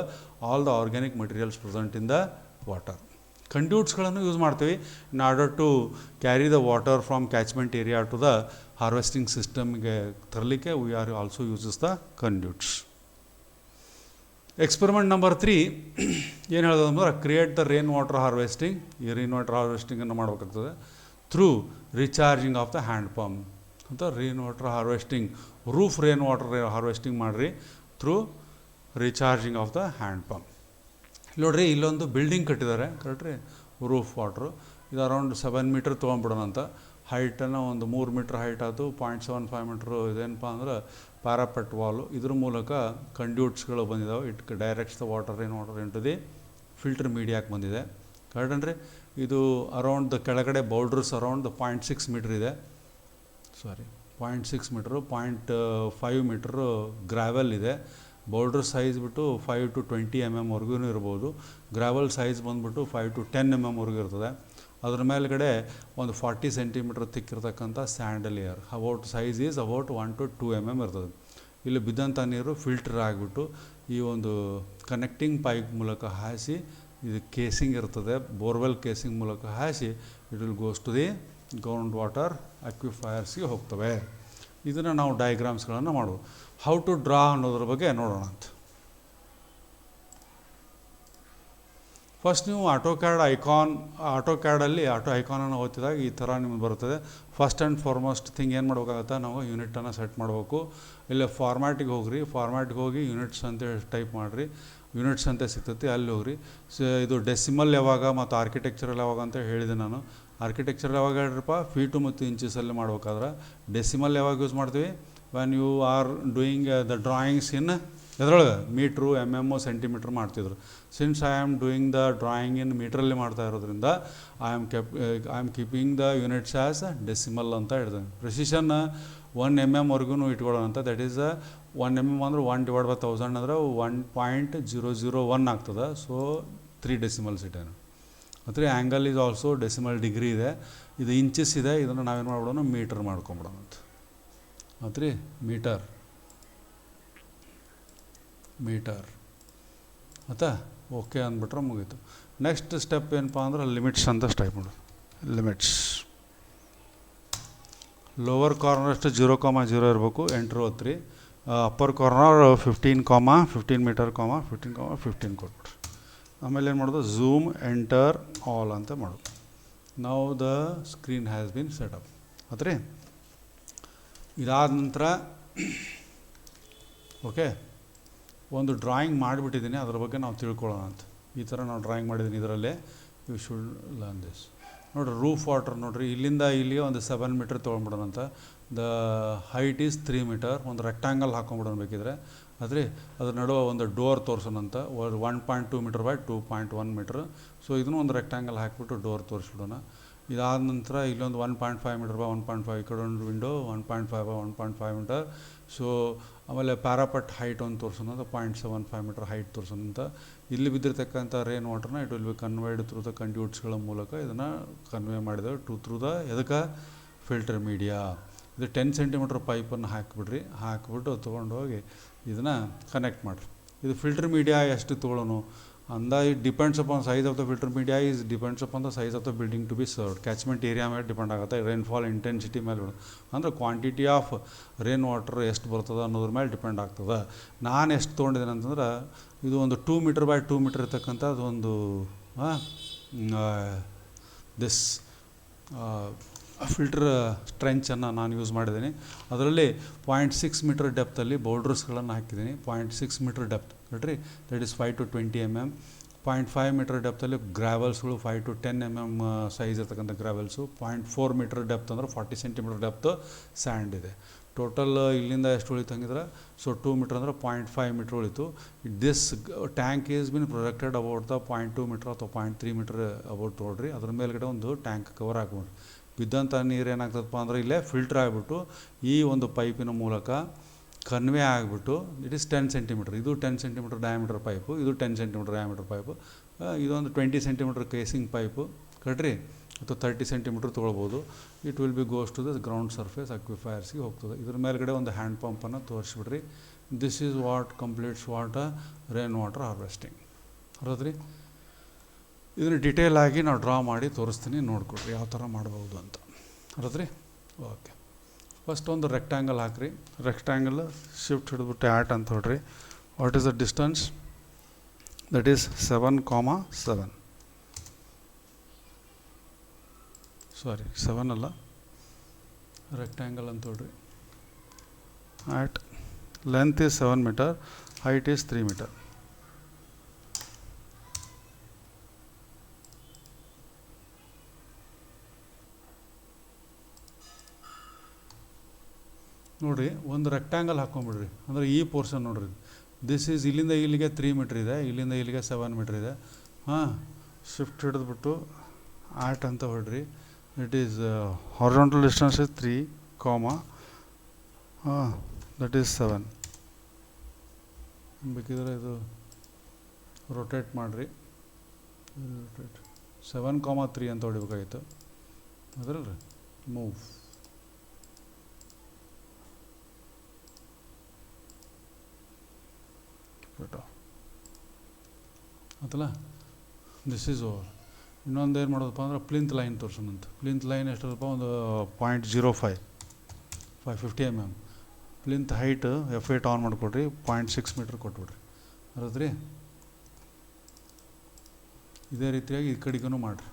all the organic materials present in the water. ಕಂಡ್ಯೂಟ್ಸ್ಗಳನ್ನು ಯೂಸ್ ಮಾಡ್ತೀವಿ in order to carry the water from catchment area to the harvesting ಸಿಸ್ಟಮ್ಗೆ ತರಲಿಕ್ಕೆ we are also uses the conduits. Experiment number 3 ಏನು ಹೇಳೋದಂದ್ರೆ create the rain water harvesting. ಈ ರೈನ್ ವಾಟರ್ ಹಾರ್ವೆಸ್ಟಿಂಗನ್ನು ಮಾಡಬೇಕಾಗ್ತದೆ through recharging of the hand pump ಅಂತ. Rain water harvesting, roof rain water harvesting ಮಾಡಿರಿ through recharging of the hand pump. ನೋಡ್ರಿ, ಇಲ್ಲೊಂದು ಬಿಲ್ಡಿಂಗ್ ಕಟ್ಟಿದ್ದಾರೆ ಕರೆಕ್ಟ್ರಿ. ರೂಫ್ ವಾಟ್ರು ಇದು ಅರೌಂಡ್ 7 ಮೀಟ್ರ್ ತೊಗೊಂಡ್ಬಿಡೋಣ ಅಂತ. ಹೈಟನ್ನು ಒಂದು 3 ಮೀಟ್ರ್ ಹೈಟ್ ಆಯಿತು. 0.75 ಮೀಟ್ರು ಇದೇನಪ್ಪ ಅಂದ್ರೆ ಪ್ಯಾರಾಪೆಟ್ ವಾಲು. ಇದ್ರ ಮೂಲಕ ಕಂಡ್ಯೂಟ್ಸ್ಗಳು ಬಂದಿದ್ದಾವೆ. It directs the water rain water into the filter ಮೀಡಿಯಾಕ್ಕೆ ಬಂದಿದೆ ಕರೆಕ್ಟನ್ರಿ. ಇದು ಅರೌಂಡ್ ದ ಕೆಳಗಡೆ ಬೌಲ್ಡರ್ಸ್ ಅರೌಂಡ್ 0.6 ಮೀಟ್ರ್ ಇದೆ. 0.6 ಮೀಟ್ರು, 0.5 ಮೀಟ್ರು ಗ್ರಾವೆಲ್ ಇದೆ. ಬೌಲ್ಡರ್ ಸೈಜ್ ಬಿಟ್ಟು 5 to 20 mm ವರೆಗೂ ಇರ್ಬೋದು. ಗ್ರಾವೆಲ್ ಸೈಜ್ ಬಂದುಬಿಟ್ಟು 5 to 10 mm ವರೆಗೂ ಇರ್ತದೆ. ಅದ್ರ ಮೇಲ್ಗಡೆ ಒಂದು 40 ಸೆಂಟಿಮೀಟ್ರ್ ತಿಕ್ಕಿರ್ತಕ್ಕಂಥ sand layer. About size is about 1 to 2 mm ಇರ್ತದೆ. ಇಲ್ಲಿ ಬಿದ್ದಂಥ ನೀರು ಫಿಲ್ಟರ್ ಆಗಿಬಿಟ್ಟು ಈ ಒಂದು ಕನೆಕ್ಟಿಂಗ್ ಪೈಪ್ ಮೂಲಕ ಹಾಯಿಸಿ, ಇದು ಕೇಸಿಂಗ್ ಇರ್ತದೆ, ಬೋರ್ವೆಲ್ ಕೇಸಿಂಗ್ ಮೂಲಕ ಹಾಯಿಸಿ it will goes to the ground water ಅಕ್ವಿಫೈರ್ಸ್ಗೆ ಹೋಗ್ತವೆ. ಇದನ್ನು ನಾವು ಡಯಾಗ್ರಾಮ್ಸ್ಗಳನ್ನು ಮಾಡೋದು. ಹೌ ಟು ಡ್ರಾ ಅನ್ನೋದ್ರ ಬಗ್ಗೆ ನೋಡೋಣ ಅಂತ. ಫಸ್ಟ್ ನೀವು ಆಟೋ ಕ್ಯಾಡಲ್ಲಿ ಐಕಾನನ್ನು ಓದ್ತಿದಾಗ ಈ ಥರ ನಿಮ್ಗೆ ಬರ್ತದೆ. ಫಸ್ಟ್ ಆ್ಯಂಡ್ ಫಾರ್ಮೋಸ್ಟ್ ಥಿಂಗ್ ಏನು ಮಾಡ್ಬೇಕಾಗತ್ತೆ, ನಾವು ಯೂನಿಟನ್ನು ಸೆಟ್ ಮಾಡಬೇಕು. ಇಲ್ಲ ಫಾರ್ಮ್ಯಾಟಿಗೆ ಹೋಗ್ರಿ, ಫಾರ್ಮ್ಯಾಟಿಗೆ ಹೋಗಿ ಯೂನಿಟ್ಸ್ ಅಂತ ಟೈಪ್ ಮಾಡಿರಿ. ಯೂನಿಟ್ಸ್ ಅಂತ ಸಿಗ್ತೈತಿ, ಅಲ್ಲಿ ಹೋಗ್ರಿ. ಇದು ಡೆಸಿಮಲ್ ಯಾವಾಗ ಮತ್ತು ಆರ್ಕಿಟೆಕ್ಚರಲ್ ಯಾವಾಗ ಅಂತ ಹೇಳಿದೆ ನಾನು. ಆರ್ಕಿಟೆಕ್ಚರ್ ಯಾವಾಗ ಹೇಳ್ರಪ್ಪ, ಫೀಟು ಮತ್ತು ಇಂಚಸಲ್ಲಿ ಮಾಡ್ಬೇಕಾದ್ರೆ. ಡೆಸಿಮಲ್ ಯಾವಾಗ ಯೂಸ್ ಮಾಡ್ತೀವಿ, when you are doing the drawings in ಎದ್ರೊಳಗೆ ಮೀಟ್ರು, mm, ಸೆಂಟಿಮೀಟ್ರ್ ಮಾಡ್ತಿದ್ರು. Since I am doing the drawing in ಮೀಟ್ರಲ್ಲಿ ಮಾಡ್ತಾ ಇರೋದ್ರಿಂದ I am keeping the units as decimal ಅಂತ ಹೇಳ್ದೆ. ಪ್ರೆಸಿಷನ್ 1 mm ವರೆಗೂ ಇಟ್ಕೊಳ್ಳೋಣ ಅಂತ. ದಟ್ ಈಸ್ 1 mm ಅಂದ್ರೆ 1/1000 ಅಂದರೆ 1.001 ಆಗ್ತದೆ. ಸೊ 3 ಡೆಸಿಮಲ್ಸ್ ಇಟ್ಟೇನು. ಮತ್ತು angle is also decimal degree ಇದೆ. ಇದು ಇಂಚಸ್ ಇದೆ. ಇದನ್ನು ನಾವೇನು ಮಾಡ್ಬಿಡೋಣ, ಮೀಟರ್ ಮಾಡ್ಕೊಂಬಿಡೋಣ ಅಂತ. ಮತ್ತು ಮೀಟರ್ ಮೀಟರ್ ಆಯ್ತಾ. ಓಕೆ ಅಂದ್ಬಿಟ್ರೆ ಮುಗೀತು. ನೆಕ್ಸ್ಟ್ ಸ್ಟೆಪ್ ಏನಪ್ಪ ಅಂದ್ರೆ ಲಿಮಿಟ್ಸ್ ಅಂತ ಸ್ಟೈಪ್ ಮಾಡೋದು. ಲಿಮಿಟ್ಸ್ ಲೋವರ್ ಕಾರ್ನರ್ ಅಷ್ಟು 0,0 ಇರಬೇಕು, ಎಂಟ್ರ್ ಒತ್ತಿರಿ. ಅಪ್ಪರ್ ಕಾರ್ನರ್ 15 ಮೀಟರ್ 15 ಕೊಟ್ಬಿಟ್ರಿ. ಆಮೇಲೆ ಏನು ಮಾಡೋದು, ಝೂಮ್ ಎಂಟರ್ ಆಲ್ ಅಂತ ಮಾಡೋದು. ನಾವು the screen has been setup ಆತ್ರಿ. ಇದಾದ ನಂತರ ಓಕೆ ಒಂದು ಡ್ರಾಯಿಂಗ್ ಮಾಡಿಬಿಟ್ಟಿದ್ದೀನಿ, ಅದ್ರ ಬಗ್ಗೆ ನಾವು ತಿಳ್ಕೊಳ್ಳೋಣ ಅಂತ. ಈ ಥರ ನಾವು ಡ್ರಾಯಿಂಗ್ ಮಾಡಿದ್ದೀನಿ ಇದರಲ್ಲೇ. You should learn this. ನೋಡಿರಿ ರೂಫ್ ವಾಟರ್ ನೋಡಿರಿ, ಇಲ್ಲಿಂದ ಇಲ್ಲಿಗೆ ಒಂದು 7 ಮೀಟರ್ ತೊಗೊಂಡ್ಬಿಡೋಣ ಅಂತ. The height is 3 metre. ಒಂದು ರೆಕ್ಟಾಂಗಲ್ ಹಾಕೊಂಡ್ಬಿಡೋಣ ಬೇಕಿದ್ರೆ ಅದ್ರಿ. ಅದ್ರ ನಡುವೆ ಒಂದು ಡೋರ್ ತೋರಿಸೋಣಂತ. 1.2 ಮೀಟರ್ ಬೈ 2.1 ಮೀಟ್ರ್. ಸೊ ಇದನ್ನು ಒಂದು ರೆಕ್ಟಾಂಗಲ್ ಹಾಕಿಬಿಟ್ಟು ಡೋರ್ ತೋರಿಸ್ಬಿಡೋಣ. ಇದಾದ ನಂತರ ಇಲ್ಲೊಂದು 1.5 ಮೀಟರ್ ಬೈ 1.5, ಈ ಕಡೆ ಒಂದು ವಿಂಡೋ 1.5 ಬೈ 1.5 ಮೀಟರ್. ಸೊ ಆಮೇಲೆ ಪ್ಯಾರಾಪಟ್ ಹೈಟ್ ಒಂದು ತೋರಿಸೋಣ, 0.75 ಮೀಟರ್ ಹೈಟ್ ತೋರಿಸೋಣಂತ. ಇಲ್ಲಿ ಬಿದ್ದಿರ್ತಕ್ಕಂಥ ರೇನ್ ವಾಟರ್ನ it will be conveyed through the ಕಂಡ್ಯೂಟ್ಸ್ಗಳ ಮೂಲಕ ಇದನ್ನು ಕನ್ವೆ ಮಾಡಿದೆ ಥ್ರೂ ದ ಎದಕ್ಕೆ ಫಿಲ್ಟರ್ ಮೀಡಿಯಾ. ಇದು 10 ಸೆಂಟಿಮೀಟ್ರ್ ಪೈಪನ್ನು ಹಾಕಿಬಿಡ್ರಿ. ಹಾಕಿಬಿಟ್ಟು ತೊಗೊಂಡು ಹೋಗಿ ಇದನ್ನು ಕನೆಕ್ಟ್ ಮಾಡಿರಿ. ಇದು ಫಿಲ್ಟರ್ ಮೀಡಿಯಾ ಎಷ್ಟು ತೊಗೊಳ್ಳೋನು ಅಂದ it depends upon size of the filter media is depends upon the size of the building to be served. Catchment area ಮೇಲೆ ಡಿಪೆಂಡ್ ಆಗುತ್ತೆ. ರೈನ್ಫಾಲ್ ಇಂಟೆನ್ಸಿಟಿ ಮೇಲೆ ಅಂದರೆ ಕ್ವಾಂಟಿಟಿ ಆಫ್ ರೇನ್ ವಾಟರ್ ಎಷ್ಟು ಬರ್ತದೆ ಅನ್ನೋದ್ರ ಮೇಲೆ ಡಿಪೆಂಡ್ ಆಗ್ತದೆ. ನಾನು ಎಷ್ಟು ತೊಗೊಂಡಿದ್ದೇನೆ ಅಂತಂದ್ರೆ ಇದು ಒಂದು 2 ಮೀಟರ್ ಬೈ 2 ಮೀಟರ್ ಇರ್ತಕ್ಕಂಥ ಅದೊಂದು ದಿಸ್ ಫಿಲ್ಟರ್ ಸ್ಟ್ರೆಂಚನ್ನು ನಾನು ಯೂಸ್ ಮಾಡಿದ್ದೀನಿ. ಅದರಲ್ಲಿ 0.6 ಮೀಟರ್ ಡೆಪ್ತಲ್ಲಿ ಬೌಲ್ಡರ್ಸ್ಗಳನ್ನು ಹಾಕಿದ್ದೀನಿ. 0.6 ಮೀಟರ್ ಡೆಪ್ತ್ ನೋಡ್ರಿ, that is 5 to 20 mm. 0.5 metre ಡೆಪ್ತಲ್ಲಿ ಗ್ರಾವೆಲ್ಸ್ಗಳು 5 to 10 mm ಸೈಜ್ ಇರ್ತಕ್ಕಂಥ ಗ್ರಾವೆಲ್ಸು. 0.4 ಮೀಟರ್ ಡೆಪ್ತ್ ಅಂದರೆ 40 ಸೆಂಟಿಮೀಟರ್ ಡೆಪ್ತ್ ಸ್ಯಾಂಡ್ ಇದೆ. ಟೋಟಲ್ ಇಲ್ಲಿಂದ ಎಷ್ಟು ಉಳಿತು ಹಂಗಿದ್ರೆ, ಸೊ 2 ಮೀಟರ್ ಅಂದರೆ 0.5 ಮೀಟರ್ ಉಳಿತು. This tank is been protected about the 0.2 meter ಅಥವಾ 0.3 ಮೀಟರ್ ಅಬೌಟ್ ನೋಡ್ರಿ. ಅದ್ರ ಮೇಲ್ಗಡೆ ಒಂದು ಟ್ಯಾಂಕ್ ಕವರ್ ಹಾಕ್ಬಿಡ್ರಿ. ಬಿದ್ದಂಥ ನೀರು ಏನಾಗ್ತದಪ್ಪ ಅಂದ್ರೆ ಇಲ್ಲೇ ಫಿಲ್ಟ್ರ್ ಆಗಿಬಿಟ್ಟು ಈ ಒಂದು ಪೈಪಿನ ಮೂಲಕ ಕನ್ವೆ ಆಗಿಬಿಟ್ಟು ಇಟ್ ಈಸ್ 10 ಸೆಂಟಿಮೀಟರ್. ಇದು 10 ಸೆಂಟಿಮೀಟರ್ ಡಯಾಮೀಟರ್ ಪೈಪು, ಇದು 10 ಸೆಂಟಿಮೀಟರ್ ಡಯಾಮೀಟರ್ ಪೈಪು. ಇದೊಂದು 20 ಸೆಂಟಿಮೀಟರ್ ಕೇಸಿಂಗ್ ಪೈಪು ಕಟ್ರಿ, ಅಥವಾ 30 ಸೆಂಟಿಮೀಟ್ರ್ ತೊಗೊಳ್ಬೋದು. It will be goes to the ground surface ಅಕ್ವಿಫೈರ್ಸ್ಗೆ ಹೋಗ್ತದೆ. ಇದ್ರ ಮೇಲ್ಗಡೆ ಒಂದು ಹ್ಯಾಂಡ್ ಪಂಪನ್ನು ತೋರಿಸ್ಬಿಡ್ರಿ. This is what completes what rain water harvesting. ಹೌದ್ರಿ, ಇದನ್ನು ಡಿಟೇಲ್ ಆಗಿ ನಾವು ಡ್ರಾ ಮಾಡಿ ತೋರಿಸ್ತೀನಿ, ನೋಡ್ಕೊಡ್ರಿ ಯಾವ ಥರ ಮಾಡ್ಬೋದು ಅಂತ. ಹೌದ್ರಿ, ಓಕೆ. ಫಸ್ಟ್ ಒಂದು ರೆಕ್ಟ್ಯಾಂಗಲ್ ಹಾಕ್ರಿ. ರೆಕ್ಟ್ಯಾಂಗಲ್ ಶಿಫ್ಟ್ ಹಿಡಿದ್ಬಿಟ್ಟು ಆ್ಯಟ್ ಅಂತ ಹೊಡ್ರಿ. What is the distance? That is 7,7. Sorry 7 ಅಲ್ಲ, ರೆಕ್ಟ್ಯಾಂಗಲ್ ಅಂತ ಹೊಡ್ರಿ. At length is 7 metre, height is 3 metre. ನೋಡಿರಿ, ಒಂದು ರೆಕ್ಟ್ಯಾಂಗಲ್ ಹಾಕ್ಕೊಂಬಿಡ್ರಿ. ಅಂದರೆ ಈ ಪೋರ್ಷನ್ ನೋಡಿರಿ, ದಿಸ್ ಈಸ್ ಇಲ್ಲಿಂದ ಇಲ್ಲಿಗೆ 3 ಮೀಟ್ರ್ ಇದೆ, ಇಲ್ಲಿಂದ ಇಲ್ಲಿಗೆ 7 ಮೀಟ್ರ್ ಇದೆ. ಶಿಫ್ಟ್ ಹಿಡಿದ್ಬಿಟ್ಟು ಆ್ಯಟ್ ಅಂತ ಹೊಡ್ರಿ. It is horizontal distance is 3, that is 7. ಬೇಕಿದ್ರೆ ಇದು ರೊಟೇಟ್ ಮಾಡಿರಿ. ರೊಟೇಟ್ 7,3 ಅಂತ ಹೊಡಿಬೇಕಾಗಿತ್ತು. ಅದರಲ್ರಿ ಮೂವ್. ಆತಲ್ಲ, ದಿಸ್ ಈಸ್ ಓವರ್. ಇನ್ನೊಂದು ಏನು ಮಾಡೋದಪ್ಪ ಅಂದ್ರೆ ಪ್ಲಿಂತ್ ಲೈನ್ ತೋರ್ಸೋಣಂತ. ಪ್ಲಿಂತ್ ಲೈನ್ ಎಷ್ಟದಪ್ಪ, ಒಂದು 0.05 550 mm. Plinth height F8 on ಮಾಡಿಕೊಡ್ರಿ. 0.6 ಮೀಟ್ರ್ ಕೊಟ್ಬಿಡ್ರಿ. ಅರದ್ರಿ, ಇದೇ ರೀತಿಯಾಗಿ ಈ ಕಡೆಗೂ ಮಾಡಿರಿ.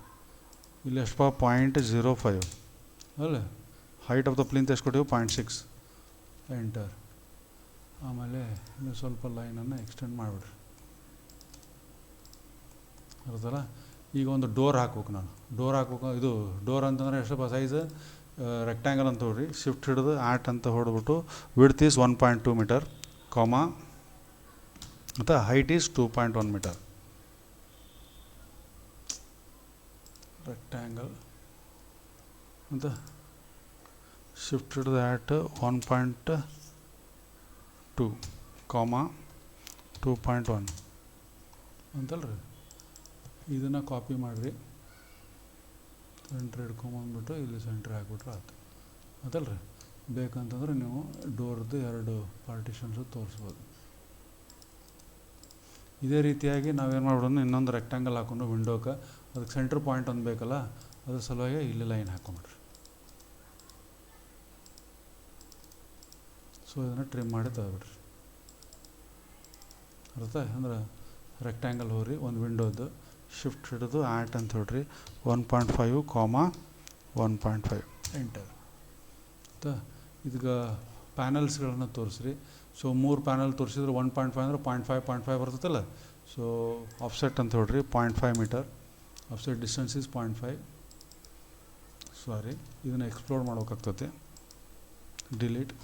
ಇಲ್ಲಿ ಎಷ್ಟಪ್ಪ 0.05 ಅಲ್ಲ. ಹೈಟ್ ಆಫ್ ದ ಪ್ಲಿಂತ್ ಎಷ್ಟು ಕೊಟ್ಟಿವಿ? 0.6. ಎಂಟರ್. ಆಮೇಲೆ ಇನ್ನು ಸ್ವಲ್ಪ ಲೈನನ್ನು ಎಕ್ಸ್ಟೆಂಡ್ ಮಾಡಿಬಿಡ್ರಿ. ಹೌದಲ್ಲ, ಈಗ ಒಂದು ಡೋರ್ ಹಾಕ್ಬೇಕು ನಾನು. ಡೋರ್ ಹಾಕ್ಬೇಕು. ಇದು ಡೋರ್ ಅಂತಂದರೆ ಎಷ್ಟಪ್ಪ ಸೈಜ್? ರೆಕ್ಟ್ಯಾಂಗಲ್ ಅಂತ ಹೊಡ್ರಿ. ಶಿಫ್ಟ್ ಹಿಡಿದು ಆ್ಯಟ್ ಅಂತ ಹೊಡ್ಬಿಟ್ಟು ವಿಡ್ತ್ ಈಸ್ 1.2 ಮೀಟರ್, ಮತ್ತು ಹೈಟ್ ಈಸ್ 2.1 ಮೀಟರ್. ರೆಕ್ಟ್ಯಾಂಗಲ್ ಅಂತ ಶಿಫ್ಟ್ ಹಿಡಿದು ಆ್ಯಟ್ 1.2, 2.1 ಅಂತಲ್ರಿ. ಇದನ್ನು ಕಾಪಿ ಮಾಡಿರಿ. ಸೆಂಟ್ರ್ ಹಿಡ್ಕೊಂಬಂದ್ಬಿಟ್ಟು ಇಲ್ಲಿ ಸೆಂಟ್ರ್ ಹಾಕ್ಬಿಟ್ರೆ ಆಯ್ತು. ಅದಲ್ರಿ, ಬೇಕಂತಂದ್ರೆ ನೀವು ಡೋರ್ದು 2 ಪಾರ್ಟಿಷನ್ಸು ತೋರಿಸ್ಬೋದು. ಇದೇ ರೀತಿಯಾಗಿ ನಾವೇನು ಮಾಡ್ಬಿಡೋಣ, ಇನ್ನೊಂದು ರೆಕ್ಟ್ಯಾಂಗಲ್ ಹಾಕ್ಕೊಂಡು ವಿಂಡೋಗೆ ಅದಕ್ಕೆ ಸೆಂಟ್ರ್ ಪಾಯಿಂಟ್ ಒಂದು ಬೇಕಲ್ಲ, ಅದ್ರ ಸಲುವಾಗಿ ಇಲ್ಲಿ ಲೈನ್ ಹಾಕೊಂಬಿಡ್ರಿ. ಸೊ ಇದನ್ನು ಟ್ರಿಮ್ ಮಾಡಿ ತೆಗೆದ್ಬಿಡ್ರಿ. ಅರ್ಥ ಅಂದ್ರೆ ರೆಕ್ಟ್ಯಾಂಗಲ್ ಹೋಗ್ರಿ, ಒಂದು ವಿಂಡೋದು ಶಿಫ್ಟ್ ಹಿಡಿದು ಆ್ಯಟ್ ಅಂತ ಹೇಳ್ರಿ 1.5, 1.5 ಎಂಟರ್. ಆಯ್ತಾ, ಇದೀಗ ಪ್ಯಾನಲ್ಸ್ಗಳನ್ನು ತೋರಿಸ್ರಿ. ಸೊ 3 ಪ್ಯಾನಲ್ ತೋರಿಸಿದ್ರೆ 1.5 ಅಂದ್ರೆ 0.5 ಬರ್ತೈತಲ್ಲ. ಸೊ ಆಫ್ಸೆಟ್ ಅಂತ ಹೇಳ್ರಿ 0.5 ಮೀಟರ್, ಆಫ್ಸೆಟ್ ಡಿಸ್ಟೆನ್ಸ್ ಇಸ್ 0.5. ಸಾರಿ, ಇದನ್ನು ಎಕ್ಸ್ಪ್ಲೋರ್ ಮಾಡ್ಬೇಕಾಗ್ತದೆ. ಡಿಲೀಟ್,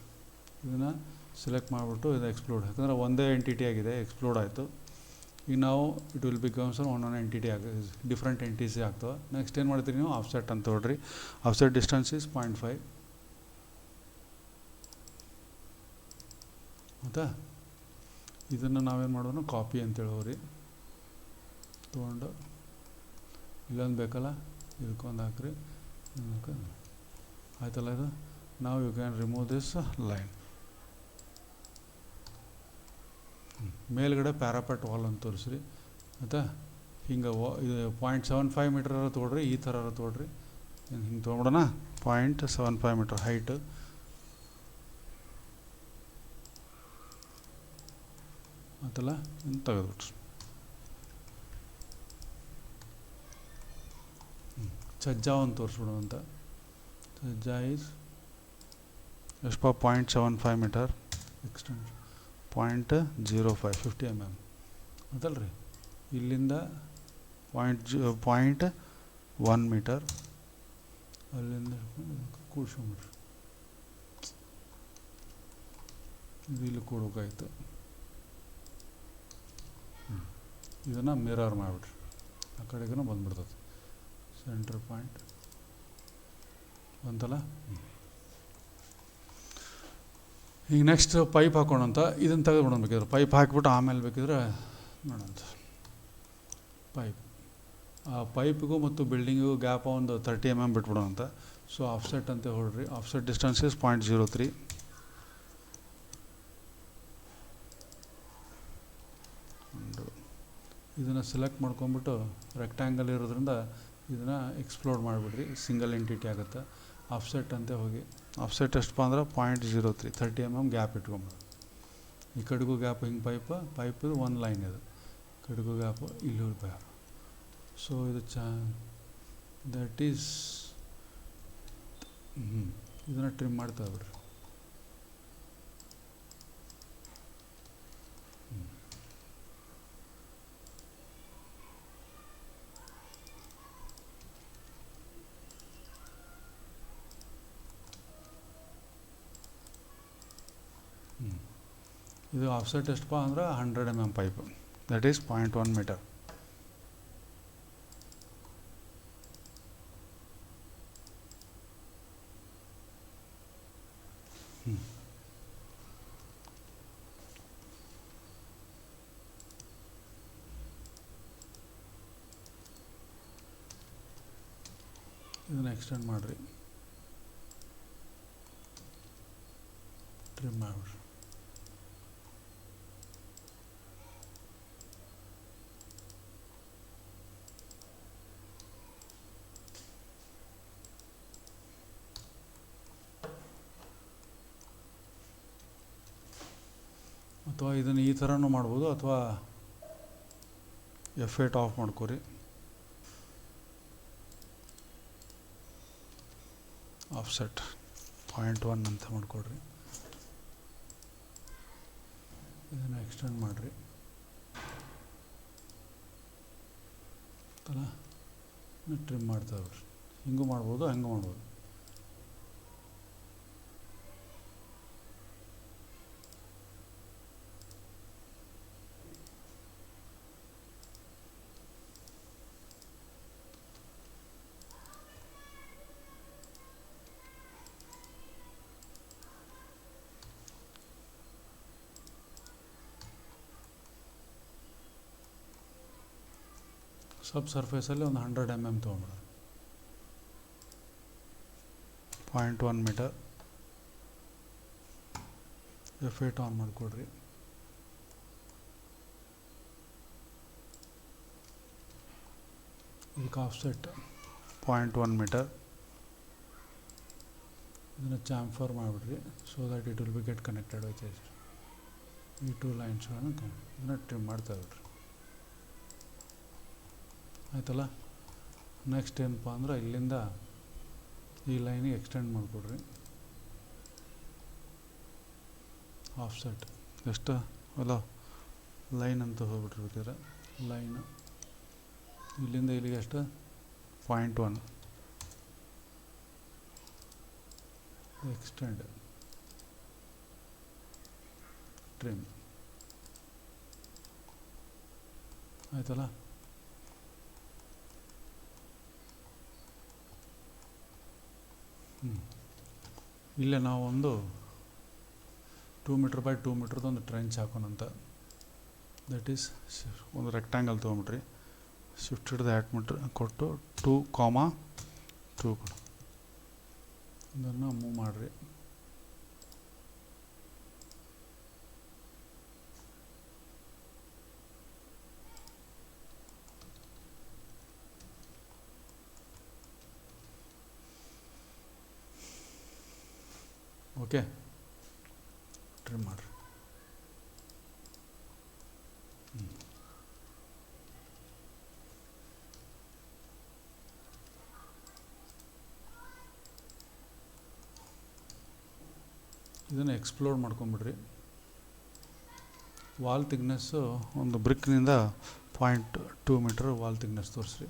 ಇದನ್ನು ಸೆಲೆಕ್ಟ್ ಮಾಡಿಬಿಟ್ಟು ಇದು ಎಕ್ಸ್ಪ್ಲೋಡ್, ಯಾಕಂದರೆ ಒಂದೇ ಎಂಟಿಟಿ ಆಗಿದೆ, ಎಕ್ಸ್ಪ್ಲೋಡ್ ಆಯಿತು. ಈಗ ನಾವು ಇಟ್ ವಿಲ್ ಬಿಕಮ್ಸ್ ಒಂದೊಂದು ಎಂಟಿಟಿ ಡಿಫ್ರೆಂಟ್ ಎಂಟಿಟಿ ಆಗ್ತವೆ. ನೆಕ್ಸ್ಟ್ ಏನು ಮಾಡ್ತೀರಿ ನೀವು, ಆಫ್ಸೆಟ್ ಅಂತ ಹೇಳ್ರಿ. Offset distance is 0.5. ಆಯಿತಾ, ಇದನ್ನು ನಾವೇನು ಮಾಡೋಣ, ಕಾಪಿ ಅಂತೇಳಿ ಹೋಗ್ರಿ, ತೊಗೊಂಡು ಇಲ್ಲೊಂದು ಬೇಕಲ್ಲ ಇದಕ್ಕೊಂದು ಹಾಕ್ರಿ. ಆಯ್ತಲ್ಲ ಇದು. ನಾವು you can remove this line. ಮೇಲ್ಗಡೆ ಪ್ಯಾರಾಪೆಟ್ ವಾಲ್ ಅಂತ ತೋರಿಸ್ರಿ. ಆಯಿತಾ, ಹಿಂಗೆ ಇದು 0.75 ಮೀಟರ್ ತೊಗೊಳ್ರಿ, ಈ ಥರ ತೊಗೊಳ್ರಿ. ಹಿಂಗೆ ತೊಗೊಂಬಿಡೋಣ, 0.75 ಮೀಟರ್ ಹೈಟ್. ಆಯ್ತಲ್ಲ, ಹಿಂಗೆ ತೆಗೆದ್ಬಿಟ್ರಿ. ಛಜ್ಜಾ ಒಂದು ತೋರಿಸ್ಬಿಡೋಣ ಅಂತ. ಛಜ್ಜಾ ಈಸ್ ಎಷ್ಟಪ್ಪ, 0.75 ಮೀಟರ್, ಎಕ್ಸ್ಟೆಂಡ್ 0.05 50 mm ಅದಲ್ರಿ. ಇಲ್ಲಿಂದ 0.1 ಮೀಟರ್, ಅಲ್ಲಿಂದ ಕೂಡ್ಸ್ಕೊಂಬಿಡ್ರಿ. ಇದು ಇಲ್ಲಿ ಕೂಡೋಕಾಯ್ತು. ಇದನ್ನು ಮಿರರ್ ಮಾಡಿಬಿಡ್ರಿ, ಆ ಕಡೆಗೂ ಬಂದ್ಬಿಡ್ತದೆ. ಸೆಂಟ್ರ್ ಪಾಯಿಂಟ್ ಬಂತಲ್ಲ. ಈಗ ನೆಕ್ಸ್ಟ್ ಪೈಪ್ ಹಾಕೋಣಂತ. ಇದನ್ನು ತೆಗೆದುಬಿಡೋಣ, ಬೇಕಿದ್ರೆ ಪೈಪ್ ಹಾಕಿಬಿಟ್ಟು ಆಮೇಲೆ ಬೇಕಿದ್ರೆ ನೋಡೋಂತ. ಪೈಪ್, ಆ ಪೈಪಿಗೂ ಮತ್ತು ಬಿಲ್ಡಿಂಗಿಗೂ ಗ್ಯಾಪ್ ಒಂದು 30 mm ಬಿಟ್ಬಿಡೋಣ ಅಂತ. ಸೊ ಆಫ್ಸೆಟ್ ಅಂತ ಹೊಡ್ರಿ. Offset distance is 0.03. ಇದನ್ನು ಸೆಲೆಕ್ಟ್ ಮಾಡ್ಕೊಂಬಿಟ್ಟು ರೆಕ್ಟ್ಯಾಂಗಲ್ ಇರೋದ್ರಿಂದ ಇದನ್ನು ಎಕ್ಸ್ಪ್ಲೋರ್ ಮಾಡಿಬಿಡ್ರಿ, ಸಿಂಗಲ್ ಎಂಟಿಟಿ ಆಗುತ್ತೆ. ಆಫ್ಸೆಟ್ ಅಂತ ಹೋಗಿ, ಆಫ್ಸೆಟ್ ಎಷ್ಟಪ್ಪ ಅಂದ್ರೆ 0.03, 30 mm ಗ್ಯಾಪ್ ಇಟ್ಕೊಂಬಿಡು. ಈ ಕಡೆಗೂ ಗ್ಯಾಪ್, ಹಿಂಗೆ ಪೈಪ್ ಒಂದು ಲೈನ್ ಇದು, ಕಡೆಗೂ ಗ್ಯಾಪು, ಇಲ್ಲೂ ಗ್ಯಾಪ್. ಸೊ ಇದು ದಟ್ ಈಸ್ ಇದನ್ನು ಟ್ರಿಮ್ ಮಾಡ್ತಾ ಬಿಡ್ರಿ. ಇದು ಆಫ್ಸೆಟ್ ಎಷ್ಟಪ್ಪ ಅಂದ್ರೆ 100 mm pipe, that is 0.1 metre. ಇದನ್ನು ಎಕ್ಸ್ಟೆಂಡ್ ಮಾಡಿರಿ, ಟ್ರಿಮ್ ಮಾಡಿಬಿಡ್ರಿ. ಅಥವಾ ಇದನ್ನು ಈ ಥರನೂ ಮಾಡ್ಬೋದು, ಅಥವಾ F8 ಆಫ್ ಮಾಡ್ಕೊರಿ. ಆಫ್ಸೆಟ್ 0.1 ಅಂತ ಮಾಡ್ಕೊಡ್ರಿ. ಇದನ್ನು ಎಕ್ಸ್ಟೆಂಡ್ ಮಾಡಿರಿ ಅಲ್ಲ, ಟ್ರಿಮ್ ಮಾಡ್ತಾ ಇವ್ರಿ. ಹಿಂಗೂ ಮಾಡ್ಬೋದು, ಹಂಗೂ ಮಾಡ್ಬೋದು. ಸಬ್ ಸರ್ಫೇಸಲ್ಲಿ ಒಂದು 100 mm ತೊಗೊಂಬಿಡೋದು. 0.1 ಮೀಟರ್. F8 ಆನ್ ಮಾಡಿಕೊಡ್ರಿ. ಇದಕ್ಕೆ ಆಫ್ಸೆಟ್ 0.1 ಮೀಟರ್. ಇದನ್ನು ಚಾಂಫರ್ ಮಾಡಿಬಿಡ್ರಿ so that it will be get connected with ಈ 2 ಲೈನ್ಸ್ಗಳನ್ನು ಇದನ್ನು ಟ್ರಿಮ್ ಮಾಡ್ತಾ ಇದ್ರಿ. ಆಯ್ತಲ್ಲ. ನೆಕ್ಸ್ಟ್ ಏನಪ್ಪ ಅಂದ್ರೆ ಇಲ್ಲಿಂದ ಈ ಲೈನಿಗೆ ಎಕ್ಸ್ಟೆಂಡ್ ಮಾಡಿಕೊಡ್ರಿ. ಆಫ್ಸೆಟ್ ಎಷ್ಟು ಅಲ್ಲ ಲೈನ್ ಅಂತ ಹೋಗ್ಬಿಟ್ಟಿರ್ತೀರ. ಲೈನು ಇಲ್ಲಿಂದ ಇಲ್ಲಿಗೆ ಎಷ್ಟು 0.1 ಎಕ್ಸ್ಟೆಂಡ್ ಟ್ರಿಮ್. ಆಯ್ತಲ್ಲ. ಇಲ್ಲೇ ನಾವು ಒಂದು 2 ಮೀಟ್ರ್ ಬೈ 2 ಮೀಟ್ರದ್ದು ಒಂದು ಟ್ರೆಂಚ್ ಹಾಕೋಣಂತ. ದಟ್ ಈಸ್ ಒಂದು ರೆಕ್ಟ್ಯಾಂಗಲ್ ತೊಗೊಂಬಿಟ್ರಿ. ಶಿಫ್ಟೆಡ್ ದ್ಯಾಟ್ ಮೀಟ್ರ್ ಕೊಟ್ಟು 2,2 ಕೊಡು. ಇದನ್ನು ಮೂವ್ ಮಾಡಿರಿ. ಓಕೆ, ಟ್ರಿಮ್ ಮಾಡಿರಿ. ಇದನ್ನು ಎಕ್ಸ್ಪ್ಲೋರ್ ಮಾಡ್ಕೊಂಬಿಡ್ರಿ. ವಾಲ್ ಥಿಕ್ನೆಸ್ಸು ಒಂದು ಬ್ರಿಕ್ನಿಂದ 0.2 ಮೀಟರ್ ವಾಲ್ ಥಿಕ್ನೆಸ್ ತೋರಿಸ್ರಿ.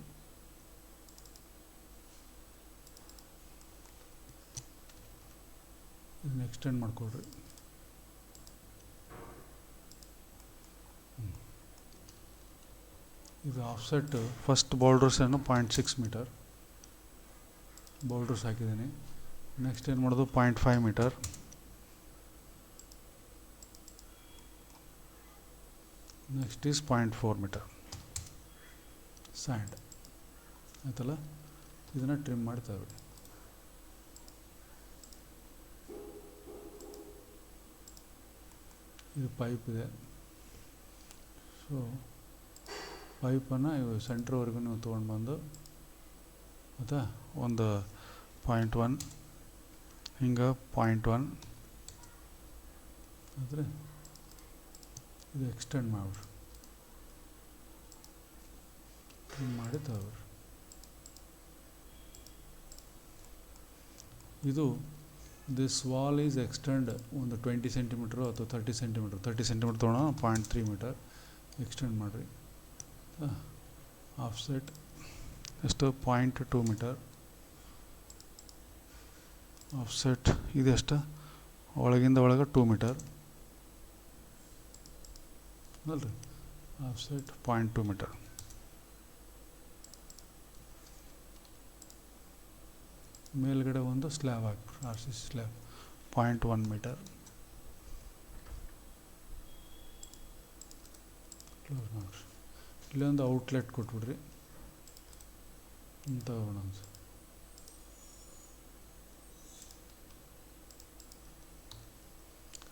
ಇದನ್ನ ಎಕ್ಸ್ಟೆಂಡ್ ಮಾಡ್ಕೊಳ್ರಿ. ಇದು ಆಫ್ಸೆಟ್ ಫಸ್ಟ್ ಬೋಲ್ಡರ್ಸ್ ಏನು 0.6 ಮೀಟರ್ ಬೋಲ್ಡರ್ಸ್ ಹಾಕಿದ್ದೀನಿ. ನೆಕ್ಸ್ಟ್ ಏನು ಮಾಡೋದು 0.5 meter. Next is 0.4 meter sand. ಆಯ್ತಲ್ಲ. ಇದನ್ನು ಟ್ರಿಮ್ ಮಾಡ್ತಾ ಇರಿ. ಇದು ಪೈಪ್ ಇದೆ. ಸೊ ಪೈಪನ್ನು ಇವು ಸೆಂಟ್ರ್ವರೆಗೂ ನೀವು ತೊಗೊಂಡು ಬಂದು ಆಯಿತಾ ಒಂದು 0.1 ಹಿಂಗೆ 0.1 ಆದರೆ ಇದು ಎಕ್ಸ್ಟೆಂಡ್ ಮಾಡಿಬಿಡ್ರಿ. ಟ್ರಿಮ್ ಮಾಡಿ ತಗೊಳ್ರಿ. ಇದು ದಿಸ್ ವಾಲ್ ಈಸ್ ಎಕ್ಸ್ಟೆಂಡ್ ಒಂದು 20 ಸೆಂಟಿಮೀಟ್ರು ಅಥವಾ 30 ಸೆಂಟಿಮೀಟ್ರ್ ತೊಗೊಳೋಣ. 0.3 ಮೀಟರ್ ಎಕ್ಸ್ಟೆಂಡ್ ಮಾಡಿರಿ. ಆಫ್ಸೆಟ್ ಎಷ್ಟು 0.2 ಮೀಟರ್. ಆಫ್ಸೆಟ್ ಇದೆಷ್ಟು ಒಳಗಿಂದ ಒಳಗೆ 2 ಮೀಟರ್ ಅಲ್ರಿ. Offset 0.2 metre. ಮೇಲ್ಗಡೆ ಒಂದು ಸ್ಲ್ಯಾಬ್ ಹಾಕ್ಬಿಟ್ರಿ. RCC slab 0.1 metre. ಕ್ಲೋಸ್ ಮಾಡಿರಿ. ಇಲ್ಲೊಂದು ಔಟ್ಲೆಟ್ ಕೊಟ್ಬಿಡ್ರಿ ಅಂತ ಹೋಗೋಣ.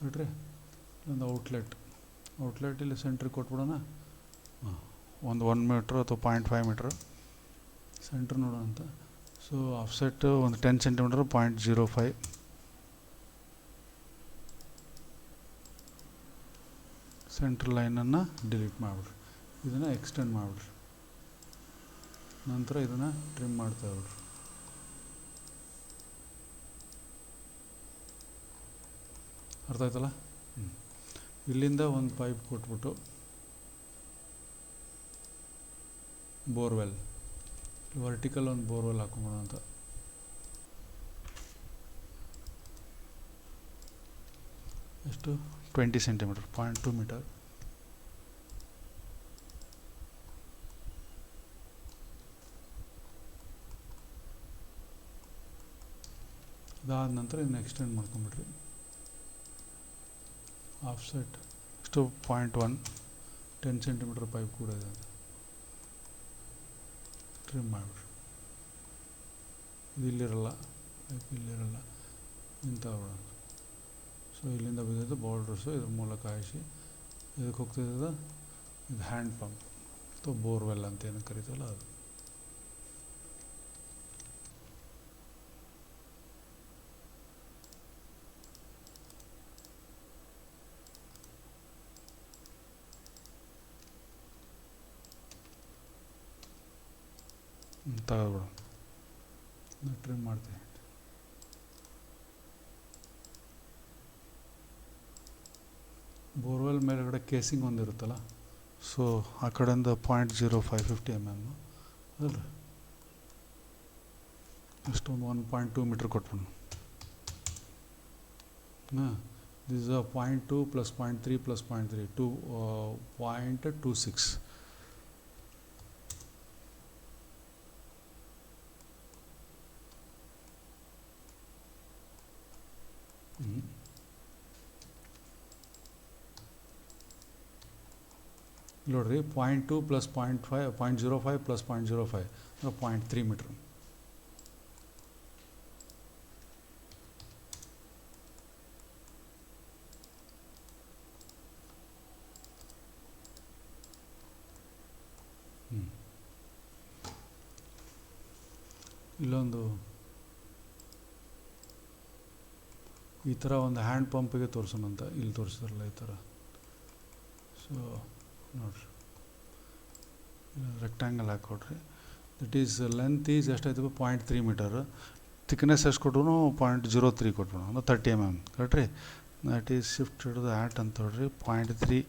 ಕೊಟ್ರಿ ಒಂದು ಔಟ್ಲೆಟ್ ಇಲ್ಲಿ ಸೆಂಟ್ರಿಗೆ ಕೊಟ್ಬಿಡೋಣ. ಒಂದು 1 ಮೀಟ್ರ್ ಅಥವಾ 0.5 ಮೀಟ್ರ್ ಸೆಂಟ್ರ್ ನೋಡೋಣ ಅಂತ. ಸೊ ಆಫ್ಸೆಟ್ ಒಂದು 10 ಸೆಂಟಿಮೀಟ್ರ್ 0.05. ಸೆಂಟ್ರ್ ಲೈನನ್ನು ಡಿಲೀಟ್ ಮಾಡಿಬಿಡ್ರಿ. ಇದನ್ನು ಎಕ್ಸ್ಟೆಂಡ್ ಮಾಡಿಬಿಡ್ರಿ. ನಂತರ ಇದನ್ನು ಟ್ರಿಮ್ ಮಾಡ್ತಾ ಇಬಿಡ್ರಿ. ಅರ್ಥ ಆಯ್ತಲ್ಲ. ಇಲ್ಲಿಂದ ಒಂದು ಪೈಪ್ ಕೊಟ್ಬಿಟ್ಟು ಬೋರ್ವೆಲ್ ವರ್ಟಿಕಲ್ ಒಂದು ಬೋರ್ವೆಲ್ ಹಾಕೊಂಬೋಣ ಅಂತ. ಎಷ್ಟು 20 ಸೆಂಟಿಮೀಟ್ರ್ 0.2 ಮೀಟರ್. ಇದಾದ ನಂತರ ಇದನ್ನ ಎಕ್ಸ್ಟೆಂಡ್ ಮಾಡ್ಕೊಂಬಿಡ್ರಿ. ಆಫ್ಸೆಟ್ ಎಷ್ಟು 0.1 10 ಸೆಂಟಿಮೀಟ್ರ್ ಪೈಪ್ ಕೂಡ ಇದೆ ಅಂತ ಟ್ರಿಮ್ ಮಾಡಿಬಿಡ್ರಿ. ಇದು ಇಲ್ಲಿರಲ್ಲ, ಪೈಪ್ ಇಲ್ಲಿರಲ್ಲ, ಇಂಥ ಬಿಡೋಣ. ಸೊ ಇಲ್ಲಿಂದ ಬಿದ್ದಿದ್ದು ಬಾರ್ಡರ್ಸು ಇದ್ರ ಮೂಲಕ ಹಾಯಿಸಿ ಇದಕ್ಕೆ ಹೋಗ್ತಿದ್ದು ಇದು ಹ್ಯಾಂಡ್ ಪಂಪ್ ಅಥವಾ ಬೋರ್ವೆಲ್ ಅಂತ ಏನು ಕರಿತೀವಲ್ಲ ಅದು. ತಗೋಬಿಡು, ಟ್ರಿಮ್ ಮಾಡ್ತೀನಿ. ಬೋರ್ವೆಲ್ ಮೇಲ್ಗಡೆ ಕೇಸಿಂಗ್ ಒಂದಿರುತ್ತಲ್ಲ, ಸೊ ಆ ಕಡೆಯಿಂದ 0.05 50 mm ಅಲ್ರಿ, ಅಷ್ಟೊಂದು 1.2 ಮೀಟ್ರ್ ಕೊಟ್ಬಿಡು. ಹಾಂ, ದಿಸ್ 0.2 + 0.3 + 0.3 2.26. ನೋಡಿರಿ, 0.2 + 0.5 0.05 + 0.05 0.3 ಮೀಟ್ರ್. ಇಲ್ಲೊಂದು ಈ ಥರ ಒಂದು ಹ್ಯಾಂಡ್ ಪಂಪಿಗೆ ತೋರಿಸೋಣಂತ, ಇಲ್ಲಿ ತೋರಿಸಿದ್ರಲ್ಲ ಈ ಥರ. ಸೊ ನೋಡಿರಿ, ರೆಕ್ಟ್ಯಾಂಗಲ್ ಹಾಕ್ಕೊಡ್ರಿ. ದಟ್ ಈಸ್ ಲೆಂತ್ ಈಸ್ ಎಷ್ಟಾಯ್ತು 0.3 ಮೀಟರ್, ಥಿಕ್ನೆಸ್ ಎಷ್ಟು ಕೊಟ್ಟರು 0.03 ಕೊಟ್ಬಿಡು, ಅಂದ್ರೆ 30 mm ಕರೆಕ್ಟ್ರಿ. That is shifted the at ಅಂತ ಹೇಳ್ರಿ 0.3,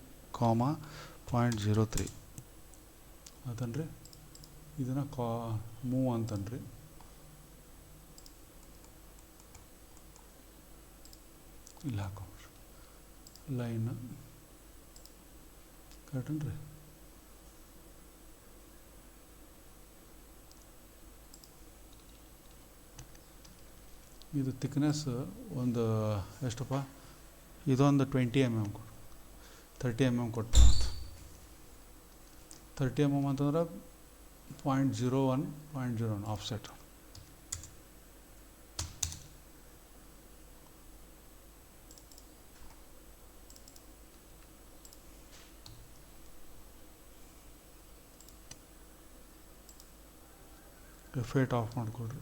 0.03 ಆತನ್ರಿ. ಇದನ್ನು ಮೂವ್ ಅಂತನ್ರಿ. ಇಲ್ಲಿ ಹಾಕೊಂಡ್ರಿ ಲೈನ್ ಕರೆಕ್ಟನ್ರಿ. ಇದು ಥಿಕ್ನೆಸ್ ಒಂದು ಎಷ್ಟಪ್ಪ, ಇದೊಂದು 20 mm ಕೊಡು, 30 mm ಕೊಟ್ಟು 30 mm ಅಂತಂದ್ರೆ 0.01 ಆಫ್ಸೆಟ್. ಫೇಟ್ ಆಫ್ ಮಾಡಿಕೊಡ್ರಿ.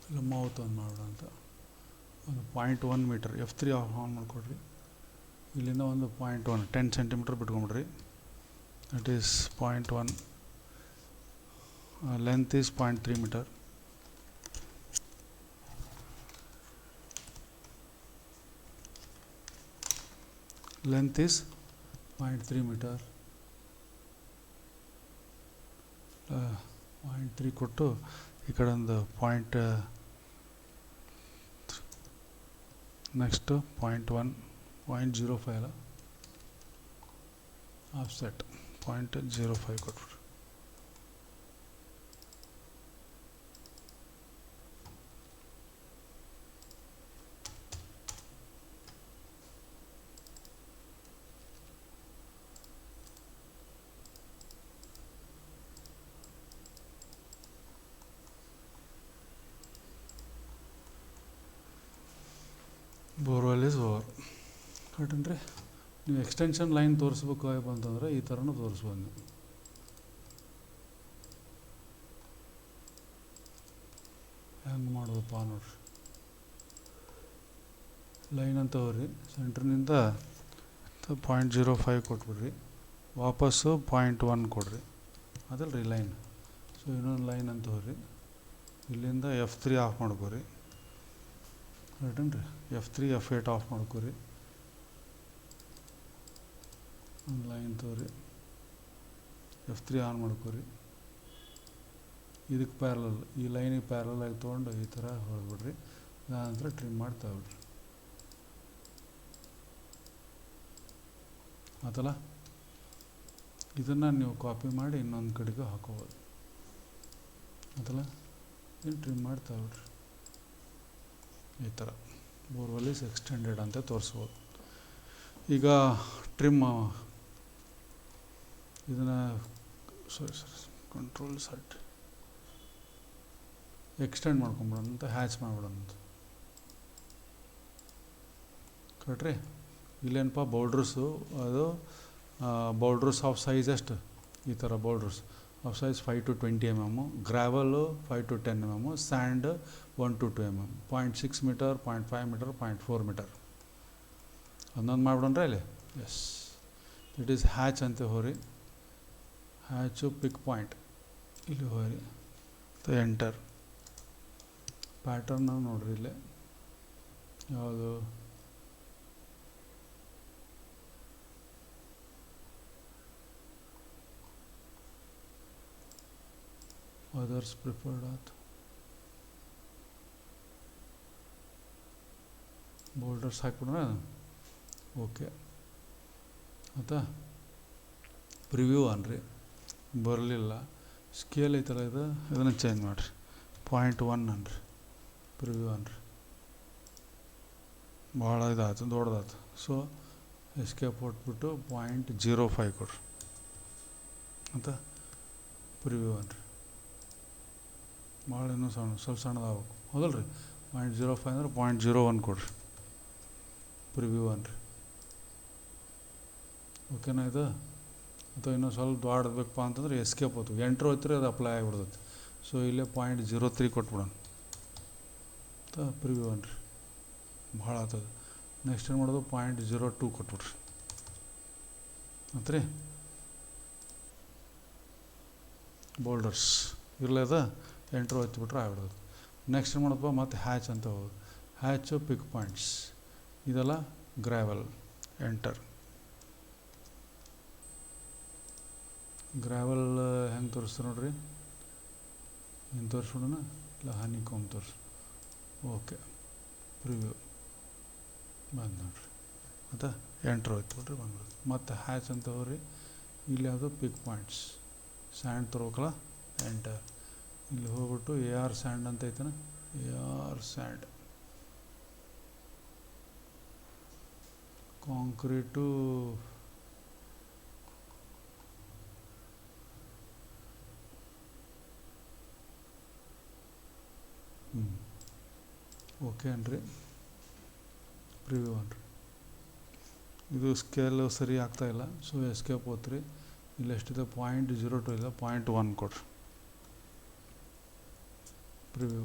ಇಲ್ಲ ಮೌತ್ ಆನ್ ಮಾಡೋಣ ಅಂತ, ಒಂದು 0.1 ಮೀಟರ್ F3 ಆನ್ ಮಾಡಿಕೊಡ್ರಿ. ಇಲ್ಲಿಂದ ಒಂದು 0.1 10 ಸೆಂಟಿಮೀಟರ್ ಬಿಟ್ಕೊಂಬಿಡ್ರಿ. That is 0.1. Length is 0.3 metre. Length is 0.3 metre. 0.3 ಕೊಟ್ಟು ಈ ಕಡೆ ಒಂದು ನೆಕ್ಸ್ಟ್ 0.1 0.05 ಅಲ್ಲ, ಆಫ್ಸೆಟ್ 0.05 ಕೊಟ್ಬಿಡ್ರಿ. Borewell is over. ಕರೆಕ್ಟನ್ರಿ. ನೀವು ಎಕ್ಸ್ಟೆನ್ಷನ್ ಲೈನ್ ತೋರಿಸ್ಬೇಕು ಅಂತಂದರೆ ಈ ಥರನೂ ತೋರಿಸ್ಬೋದು ನೀವು. ಹೆಂಗೆ ಮಾಡೋದಪ್ಪ ನೋಡ್ರಿ. ಲೈನ್ ಅಂತ ಹೋಗ್ರಿ, ಸೆಂಟ್ರ್ನಿಂದ 0.05 ಕೊಟ್ಬಿಡ್ರಿ, ವಾಪಸ್ಸು 0.1 ಕೊಡ್ರಿ, ಅದಲ್ರಿ ಲೈನ್. ಸೊ ಇನ್ನೊಂದು ಲೈನ್ ಅಂತ ಹೋಗ್ರಿ, ಇಲ್ಲಿಂದ F3 of ಮಾಡ್ಕೋರಿ. ಕರೆಕ್ಟನ್ರಿ. F3 F8 of ಮಾಡ್ಕೋರಿ. ಒಂದು ಲೈನ್ ತೋರಿ, F3 ಆನ್ ಮಾಡ್ಕೋರಿ. ಇದಕ್ಕೆ ಪ್ಯಾರಲಲ್, ಈ ಲೈನಿಗೆ ಪ್ಯಾರಲಲ್ ಆಗಿ ತೊಗೊಂಡು ಈ ಥರ ಹೊಡೆದ್ಬಿಡ್ರಿ. ನಂತರ ಟ್ರಿಮ್ ಮಾಡಿ ತಗೊಬಿಡ್ರಿ. ಆತಲ್ಲ. ಇದನ್ನು ನೀವು ಕಾಪಿ ಮಾಡಿ ಇನ್ನೊಂದು ಕಡೆಗೆ ಹಾಕೋಬೋದು ಆತಲ್ಲ. ಏನು ಟ್ರಿಮ್ ಮಾಡ್ತಾ ಬಿಡ್ರಿ ಈ ಥರ ಬೋರ್ವೆಲ್ ಈಸ್ ಎಕ್ಸ್ಟೆಂಡೆಡ್ ಅಂತ ತೋರಿಸ್ಬೋದು. ಈಗ ಟ್ರಿಮ್ ಇದನ್ನು ಕಂಟ್ರೋಲ್ ಸೆಟ್ ಎಕ್ಸ್ಟೆಂಡ್ ಮಾಡ್ಕೊಂಬಿಡೋಣ ಅಂತ ಹ್ಯಾಚ್ ಮಾಡಿಬಿಡೋಣ ಅಂತ ಕರೆಕ್ಟ್ರಿ. ಇಲ್ಲೇನಪ್ಪ ಬೌಲ್ಡ್ರಸ್ಸು ಅದು ಬೌಲ್ಡ್ರಸ್ ಆಫ್ ಸೈಜ್ ಎಷ್ಟು ಈ ಥರ boulders of size 5 to 20 mm, gravel 5 to 10 mm, sand 1 to 2 mm, 0.6 metre, 0.5 metre, 0.4 metre ಒಂದೊಂದು ಮಾಡಿಬಿಡೋಣ್ರೆ ಇಲ್ಲಿ. ಎಸ್, ಇಟ್ ಈಸ್ ಹ್ಯಾಚ್ ಅಂತ ಹೋರಿ. ಹ್ಯಾಚು ಪಿಕ್ ಪಾಯಿಂಟ್ ಇಲ್ಲಿ ಹೋರಿ ಎಂಟರ್ ಪ್ಯಾಟರ್ನ್ ನೋಡ್ರಿ ಇಲ್ಲೇ ಯಾವುದು ಅದರ್ಸ್ ಪ್ರಿಫರ್ಡ್ ಆಯ್ತು. ಬೋಲ್ಡರ್ಸ್ ಹಾಕ್ಬಿಡ್ರೆ ಓಕೆ ಆಯ್ತಾ. ಪ್ರಿವ್ಯೂ ಅನ್ರಿ ಬರಲಿಲ್ಲ, ಸ್ಕೇಲ್ ಐತಲ್ಲ ಇದು, ಇದನ್ನು ಚೇಂಜ್ ಮಾಡಿರಿ 0.1 ಅನ್ರಿ ಪ್ರಿವ್ಯೂ ಅನ್ರಿ. ಭಾಳ ಇದಾಯ್ತು, ದೊಡ್ಡದಾಯ್ತು. ಸೊ ಎಸ್ಕೇಪ್ ಕೊಟ್ಬಿಟ್ಟು 0.05 ಕೊಡ್ರಿ ಅಂತ ಪ್ರಿವ್ಯೂ ಅನ್ರಿ. ಭಾಳ ಇನ್ನೂ ಸ್ವಲ್ಪ ಸಣ್ಣದಾಗಬೇಕು ಹೌದಲ್ಲ ರೀ. 0.05 ಅಂದ್ರೆ 0.01 ಕೊಡ್ರಿ ಪ್ರಿವ್ಯೂ ಅನ್ರಿ. ಓಕೆನಾ ಇದು? ಅಥವಾ ಇನ್ನೂ ಸ್ವಲ್ಪ ದೊಡ್ಡಬೇಕಪ್ಪ ಅಂತಂದ್ರೆ ಎಸ್ಕೇಪ್ ಹೋಗ್ತು, ಎಂಟ್ರ್ ಹೋಗ್ತೀರಿ ಅದು ಅಪ್ಲೈ ಆಗಿಬಿಡ್ತೈತಿ. ಸೊ ಇಲ್ಲೇ 0.03 ಕೊಟ್ಬಿಡೋಣ ಅಂತ ಪ್ರಿವ್ಯೂ ಅನ್ರಿ. ಭಾಳ ಆಗ್ತದೆ. ನೆಕ್ಸ್ಟ್ ಏನು ಮಾಡೋದು 0.02 ಕೊಟ್ಬಿಡ್ರಿ ಮತ್ತು ಬೋಲ್ಡರ್ಸ್ ಇರ್ಲದ ಎಂಟ್ರ್ ಹಚ್ಚಿಬಿಟ್ರೆ ಆಗ್ಬಿಡೋದು. ನೆಕ್ಸ್ಟ್ ಏನು ಮಾಡೋದಪ್ಪ ಮತ್ತು ಹ್ಯಾಚ್ ಅಂತ ಹೋಗೋದು. ಹ್ಯಾಚು ಪಿಕ್ ಪಾಯಿಂಟ್ಸ್ ಇದೆಲ್ಲ ಗ್ರಾವೆಲ್ ಎಂಟರ್. ಗ್ರಾವೆಲ್ ಹೆಂಗೆ ತೋರಿಸ್ತಾರೆ ನೋಡ್ರಿ, ಹಿಂಗೆ ತೋರಿಸ್ಬಿಡೋಣ ಇಲ್ಲ ಹನಿಕೋಮ್ ತೋರಿಸಿ. ಓಕೆ ಪ್ರಿವ್ಯೂ ಬಂದು ನೋಡ್ರಿ ಮತ್ತು ಎಂಟ್ರ್ ಹೋಯ್ತು ಬಿಡ್ರಿ ಬಂದ್ಬಿಡುತ್ತೆ. ಮತ್ತು ಹ್ಯಾಚ್ ಅಂತ ಹೋಗ್ರಿ. ಇಲ್ಲಿ ಯಾವುದು ಪಿಕ್ ಪಾಯಿಂಟ್ಸ್ ಸ್ಯಾಂಡ್ ತಗೋಬೇಕಲ್ಲ ಎಂಟರ್. ಇಲ್ಲಿ ಹೋಗ್ಬಿಟ್ಟು AR ಸ್ಯಾಂಡ್ ಅಂತ ಐತನ, AR ಸ್ಯಾಂಡ್ ಕಾಂಕ್ರೀಟು ಓಕೆ ಅನ್ರಿ. ಪ್ರಿವ್ಯೂ ಅನ್ರಿ. ಇದು ಸ್ಕೇಲು ಸರಿ ಆಗ್ತಾಯಿಲ್ಲ, ಸೊ ಎಸ್ಕೇಪ್ ಹೋತ್ರಿ. ಇಲ್ಲಿ ಎಷ್ಟಿದೆ 0.02 ಇಲ್ಲ 0.1 ಕೊಡ್ರಿ ಪ್ರಿವ್ಯೂ.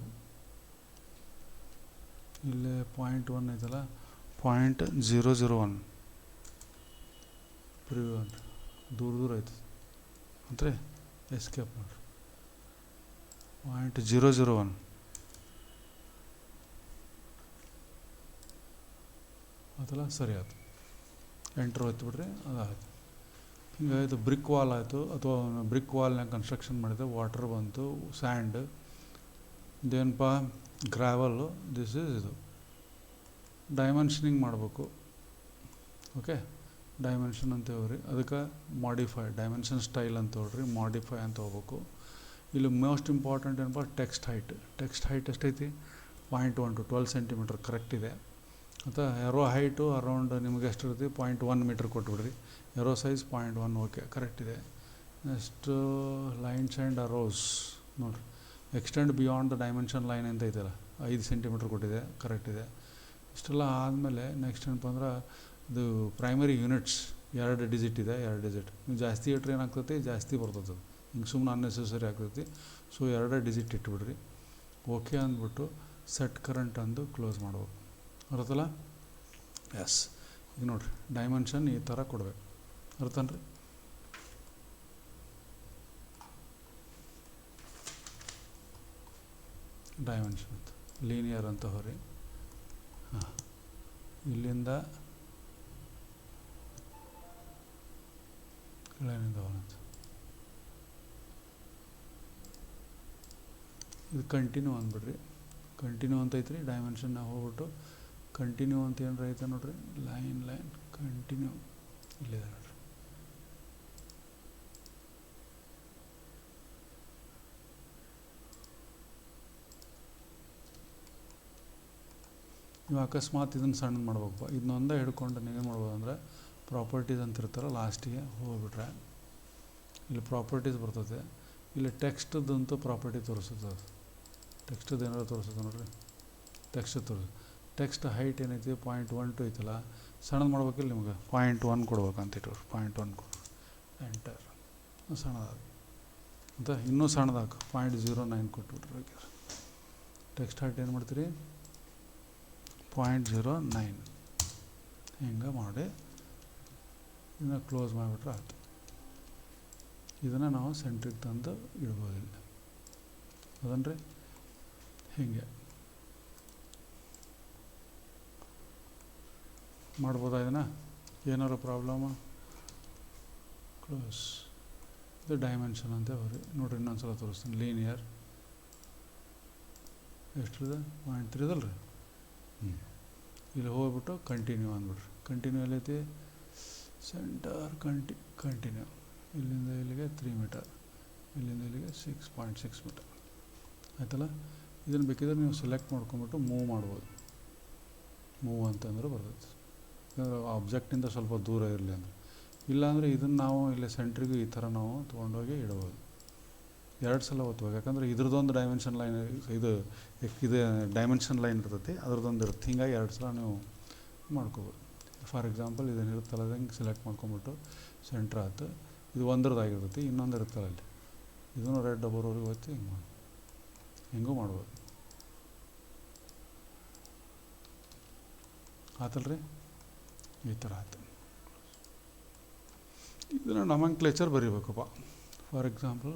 ಇಲ್ಲೇ 0.1 ಐತಲ್ಲ 0.001 ಪ್ರಿವ್ಯೂ ಅನ್ರಿ. ದೂರ ಐತೆ ಅಂದರೆ ಎಸ್ಕೇಪ್ ನೋಡ್ರಿ 0.001 ಅದಲ್ಲ ಸರಿ ಆಯ್ತು. ಎಂಟ್ರ್ ಹೊತ್ಬಿಡ್ರಿ ಅದಾಯ್ತು. ಹಿಂಗಾಯಿತು. ಬ್ರಿಕ್ ವಾಲ್ ಆಯಿತು, ಅಥವಾ ಬ್ರಿಕ್ ವಾಲ್ನಾಗ ಕನ್ಸ್ಟ್ರಕ್ಷನ್ ಮಾಡಿದೆ, ವಾಟರ್ ಬಂತು, ಸ್ಯಾಂಡ್ ಇದೇನಪ್ಪ ಗ್ರಾವಲ್ಲು. ದಿಸ್ ಈಸ್ ಇದು ಡೈಮೆನ್ಷನಿಂಗ್ ಮಾಡಬೇಕು. ಓಕೆ ಡೈಮೆನ್ಷನ್ ಅಂತ ಹೋಗ್ರಿ. ಅದಕ್ಕೆ ಮಾಡಿಫೈ ಡೈಮೆನ್ಷನ್ ಸ್ಟೈಲ್ ಅಂತ ಹೋಗ್ರಿ, ಮಾಡಿಫೈ ಅಂತ ಹೋಗ್ಬೇಕು. ಇಲ್ಲಿ ಮೋಸ್ಟ್ ಇಂಪಾರ್ಟೆಂಟ್ ಏನಪ್ಪ ಟೆಕ್ಸ್ಟ್ ಹೈಟ್. ಟೆಕ್ಸ್ಟ್ ಹೈಟ್ ಎಷ್ಟೈತಿ 0.1 to 12 ಸೆಂಟಿಮೀಟರ್ ಕರೆಕ್ಟ್ ಇದೆ. ಮತ್ತು ಎರೋ ಹೈಟು ಅರೌಂಡ್ ನಿಮಗೆ ಎಷ್ಟಿರುತ್ತೆ 0.1 ಮೀಟ್ರ್ ಕೊಟ್ಬಿಡ್ರಿ. ಎರೋ ಸೈಜ್ 0.1 ಓಕೆ ಕರೆಕ್ಟ್ ಇದೆ. ನೆಕ್ಸ್ಟು ಲೈನ್ಸ್ ಆ್ಯಂಡ್ ಅರೋಸ್ ನೋಡಿರಿ. Extend beyond the dimension line ಅಂತ ಐತಲ್ಲ 5 ಸೆಂಟಿಮೀಟ್ರ್ ಕೊಟ್ಟಿದೆ ಕರೆಕ್ಟ್ ಇದೆ. ಇಷ್ಟೆಲ್ಲ ಆದಮೇಲೆ ನೆಕ್ಸ್ಟ್ ಏನಪ್ಪ ಅಂದ್ರೆ ಇದು ಪ್ರೈಮರಿ ಯೂನಿಟ್ಸ್ 2 ಡಿಜಿಟ್ ಇದೆ, 2 ಡಿಜಿಟ್. ನೀವು ಜಾಸ್ತಿ ಇಟ್ಟರೆ ಏನಾಗ್ತೈತಿ ಜಾಸ್ತಿ ಬರ್ತದೆ, ಹಿಂಗೆ ಸುಮ್ಮನೆ ಅನ್ನೆಸೆಸರಿ ಆಗ್ತೈತಿ. ಸೊ 2 ಡಿಜಿಟ್ ಇಟ್ಬಿಡ್ರಿ. ಓಕೆ ಅಂದ್ಬಿಟ್ಟು ಸೆಟ್ ಕರೆಂಟ್ ಅಂದು ಕ್ಲೋಸ್ ಮಾಡ್ಬೇಕು. ಅರ್ಥಲ್ಲ? ಎಸ್. ಈಗ ನೋಡಿರಿ ಡೈಮೆನ್ಷನ್ ಈ ಥರ ಕೊಡ್ಬೇಕು. ಅರ್ಥನ್ರಿ? ಡೈಮೆನ್ಷನ್ ಅಂತ ಲೀನಿಯರ್ ಅಂತ ಹೋರಿ. ಹಾಂ, ಇಲ್ಲಿಂದ ಕೆಳಗಿನಿಂದ ಹೊರಂತ ಇದು ಕಂಟಿನ್ಯೂ ಅಂದ್ಬಿಡ್ರಿ. ಕಂಟಿನ್ಯೂ ಅಂತ ಐತ್ರಿ. ಡೈಮೆನ್ಷನ್ ನಾವು ಹೋಗ್ಬಿಟ್ಟು ಕಂಟಿನ್ಯೂ ಅಂತ ಏನಾರ ಐತೆ ನೋಡ್ರಿ, ಲೈನ್ ಕಂಟಿನ್ಯೂ ಇಲ್ಲಿದೆ ನೋಡ್ರಿ. ನೀವು ಅಕಸ್ಮಾತ್ ಇದನ್ನು ಸಣ್ಣ ಮಾಡ್ಬೇಕು, ಇದನ್ನೊಂದೇ ಹಿಡ್ಕೊಂಡು ನೀವೇನು ಮಾಡ್ಬೋದು ಅಂದರೆ ಪ್ರಾಪರ್ಟೀಸ್ ಅಂತ ಇರ್ತಾರ, ಲಾಸ್ಟಿಗೆ ಹೋಗ್ಬಿಟ್ರೆ ಇಲ್ಲಿ ಪ್ರಾಪರ್ಟೀಸ್ ಬರ್ತದೆ. ಇಲ್ಲಿ ಟೆಕ್ಸ್ಟ್ದಂತೂ ಪ್ರಾಪರ್ಟಿ ತೋರಿಸ್ತದೆ, ಟೆಕ್ಸ್ಟದ್ದು ಏನಾದ್ರು ತೋರಿಸ್ತದೆ ನೋಡಿರಿ, ಟೆಕ್ಸ್ಟ್ ತೋರಿಸ್ತದೆ. ಟೆಕ್ಸ್ಟ್ ಹೈಟ್ ಏನೈತಿ 0.12 ಐತಲ್ಲ, ಸಣ್ಣದು ಮಾಡ್ಬೇಕಿಲ್ಲ ನಿಮ್ಗೆ 0.1 ಕೊಡ್ಬೇಕಂತ ಇಟ್ಟವ್ರು, 0.1 ಕೊಡು, ಎಂಟರ್ ಸಣ್ಣದಾಗ ಅಂತ. ಇನ್ನೂ ಸಣ್ಣದಾಗ 0.09 ಕೊಟ್ಬಿಟ್ರೆ ಬೇಕಿದ್ರೆ. ಟೆಕ್ಸ್ಟ್ ಹೈಟ್ ಏನು ಮಾಡ್ತೀರಿ 0.09 ಹಿಂಗೆ ಮಾಡಿ ಇದನ್ನು ಕ್ಲೋಸ್ ಮಾಡಿಬಿಟ್ರೆ ಆಯ್ತು. ಇದನ್ನು ನಾವು ಸೆಂಟ್ರಿಗೆ ತಂದು ಇಡ್ಬೋದು ಇಲ್ಲಿ, ಅದನ್ರಿ ಹೀಗೆ ಮಾಡ್ಬೋದಾ ಇದನ್ನು. ಏನಾರು ಪ್ರಾಬ್ಲಮ್ ಕ್ಲೋಸ್. ಇದು ಡೈಮೆನ್ಷನ್ ಅಂತ ಬರ್ರಿ ನೋಡಿರಿ, ಇನ್ನೊಂದು ಸಲ ತೋರಿಸ್ತೀನಿ. ಲೀನಿಯರ್ ಎಷ್ಟಿದೆ 0.3 ಇದಲ್ರಿ. ಇಲ್ಲಿ ಹೋಗ್ಬಿಟ್ಟು ಕಂಟಿನ್ಯೂ ಅಂದ್ಬಿಡ್ರಿ. ಕಂಟಿನ್ಯೂ ಎಲ್ಲೈತಿ ಸೆಂಟರ್ ಕಂಟಿನ್ಯೂ, ಇಲ್ಲಿಂದ ಇಲ್ಲಿಗೆ 3 ಮೀಟರ್, ಇಲ್ಲಿಂದ ಇಲ್ಲಿಗೆ 6.6 ಮೀಟರ್ ಆಯ್ತಲ್ಲ. ಇದನ್ನು ಬೇಕಿದ್ರೆ ನೀವು ಸೆಲೆಕ್ಟ್ ಮಾಡ್ಕೊಂಬಿಟ್ಟು ಮೂವ್ ಮಾಡ್ಬೋದು. ಮೂವ್ ಅಂತಂದ್ರೆ ಬರ್ತೈತೆ, ಯಾಕಂದ್ರೆ ಆಬ್ಜೆಕ್ಟಿಂದ ಸ್ವಲ್ಪ ದೂರ ಇರಲಿ ಅಂದರೆ. ಇಲ್ಲಾಂದರೆ ಇದನ್ನು ನಾವು ಇಲ್ಲಿ ಸೆಂಟ್ರಿಗೂ ಈ ಥರ ನಾವು ತೊಗೊಂಡೋಗಿ ಇಡ್ಬೋದು. 2 ಸಲ ಒತ್ತಬೇಕು, ಯಾಕಂದರೆ ಇದ್ರದ್ದೊಂದು ಡೈಮೆನ್ಷನ್ ಲೈನ್, ಇದು ಡೈಮೆನ್ಷನ್ ಲೈನ್ ಇರ್ತೈತಿ, ಅದ್ರದ್ದೊಂದು ಇರುತ್ತೆ. ಹಿಂಗಾಗಿ 2 ಸಲ ನೀವು ಮಾಡ್ಕೋಬೋದು. ಫಾರ್ ಎಕ್ಸಾಂಪಲ್ ಇದನ್ನು ಇರುತ್ತಲ್ಲ, ಹಿಂಗೆ ಸೆಲೆಕ್ಟ್ ಮಾಡ್ಕೊಂಬಿಟ್ಟು ಸೆಂಟ್ರ್ ಆಯ್ತು. ಇದು ಒಂದರದಾಗಿರ್ತೈತಿ, ಇನ್ನೊಂದು ಇರುತ್ತಲ್ಲ ಅಲ್ಲಿ, ಇದನ್ನು ರೆಡ್ ಡಬ್ಬರ್ವರೆಗೆ ಒತ್ತಿ ಹಿಂಗೆ ಮಾಡಿ ಹಿಂಗೂ ಮಾಡ್ಬೋದು. ಆತಲ್ರಿ, ಈ ಥರ ಆಯ್ತು. ಇದನ್ನು ನಮಂಕ್ಲೇಚರ್ ಬರೀಬೇಕಪ್ಪ. ಫಾರ್ ಎಕ್ಸಾಂಪಲ್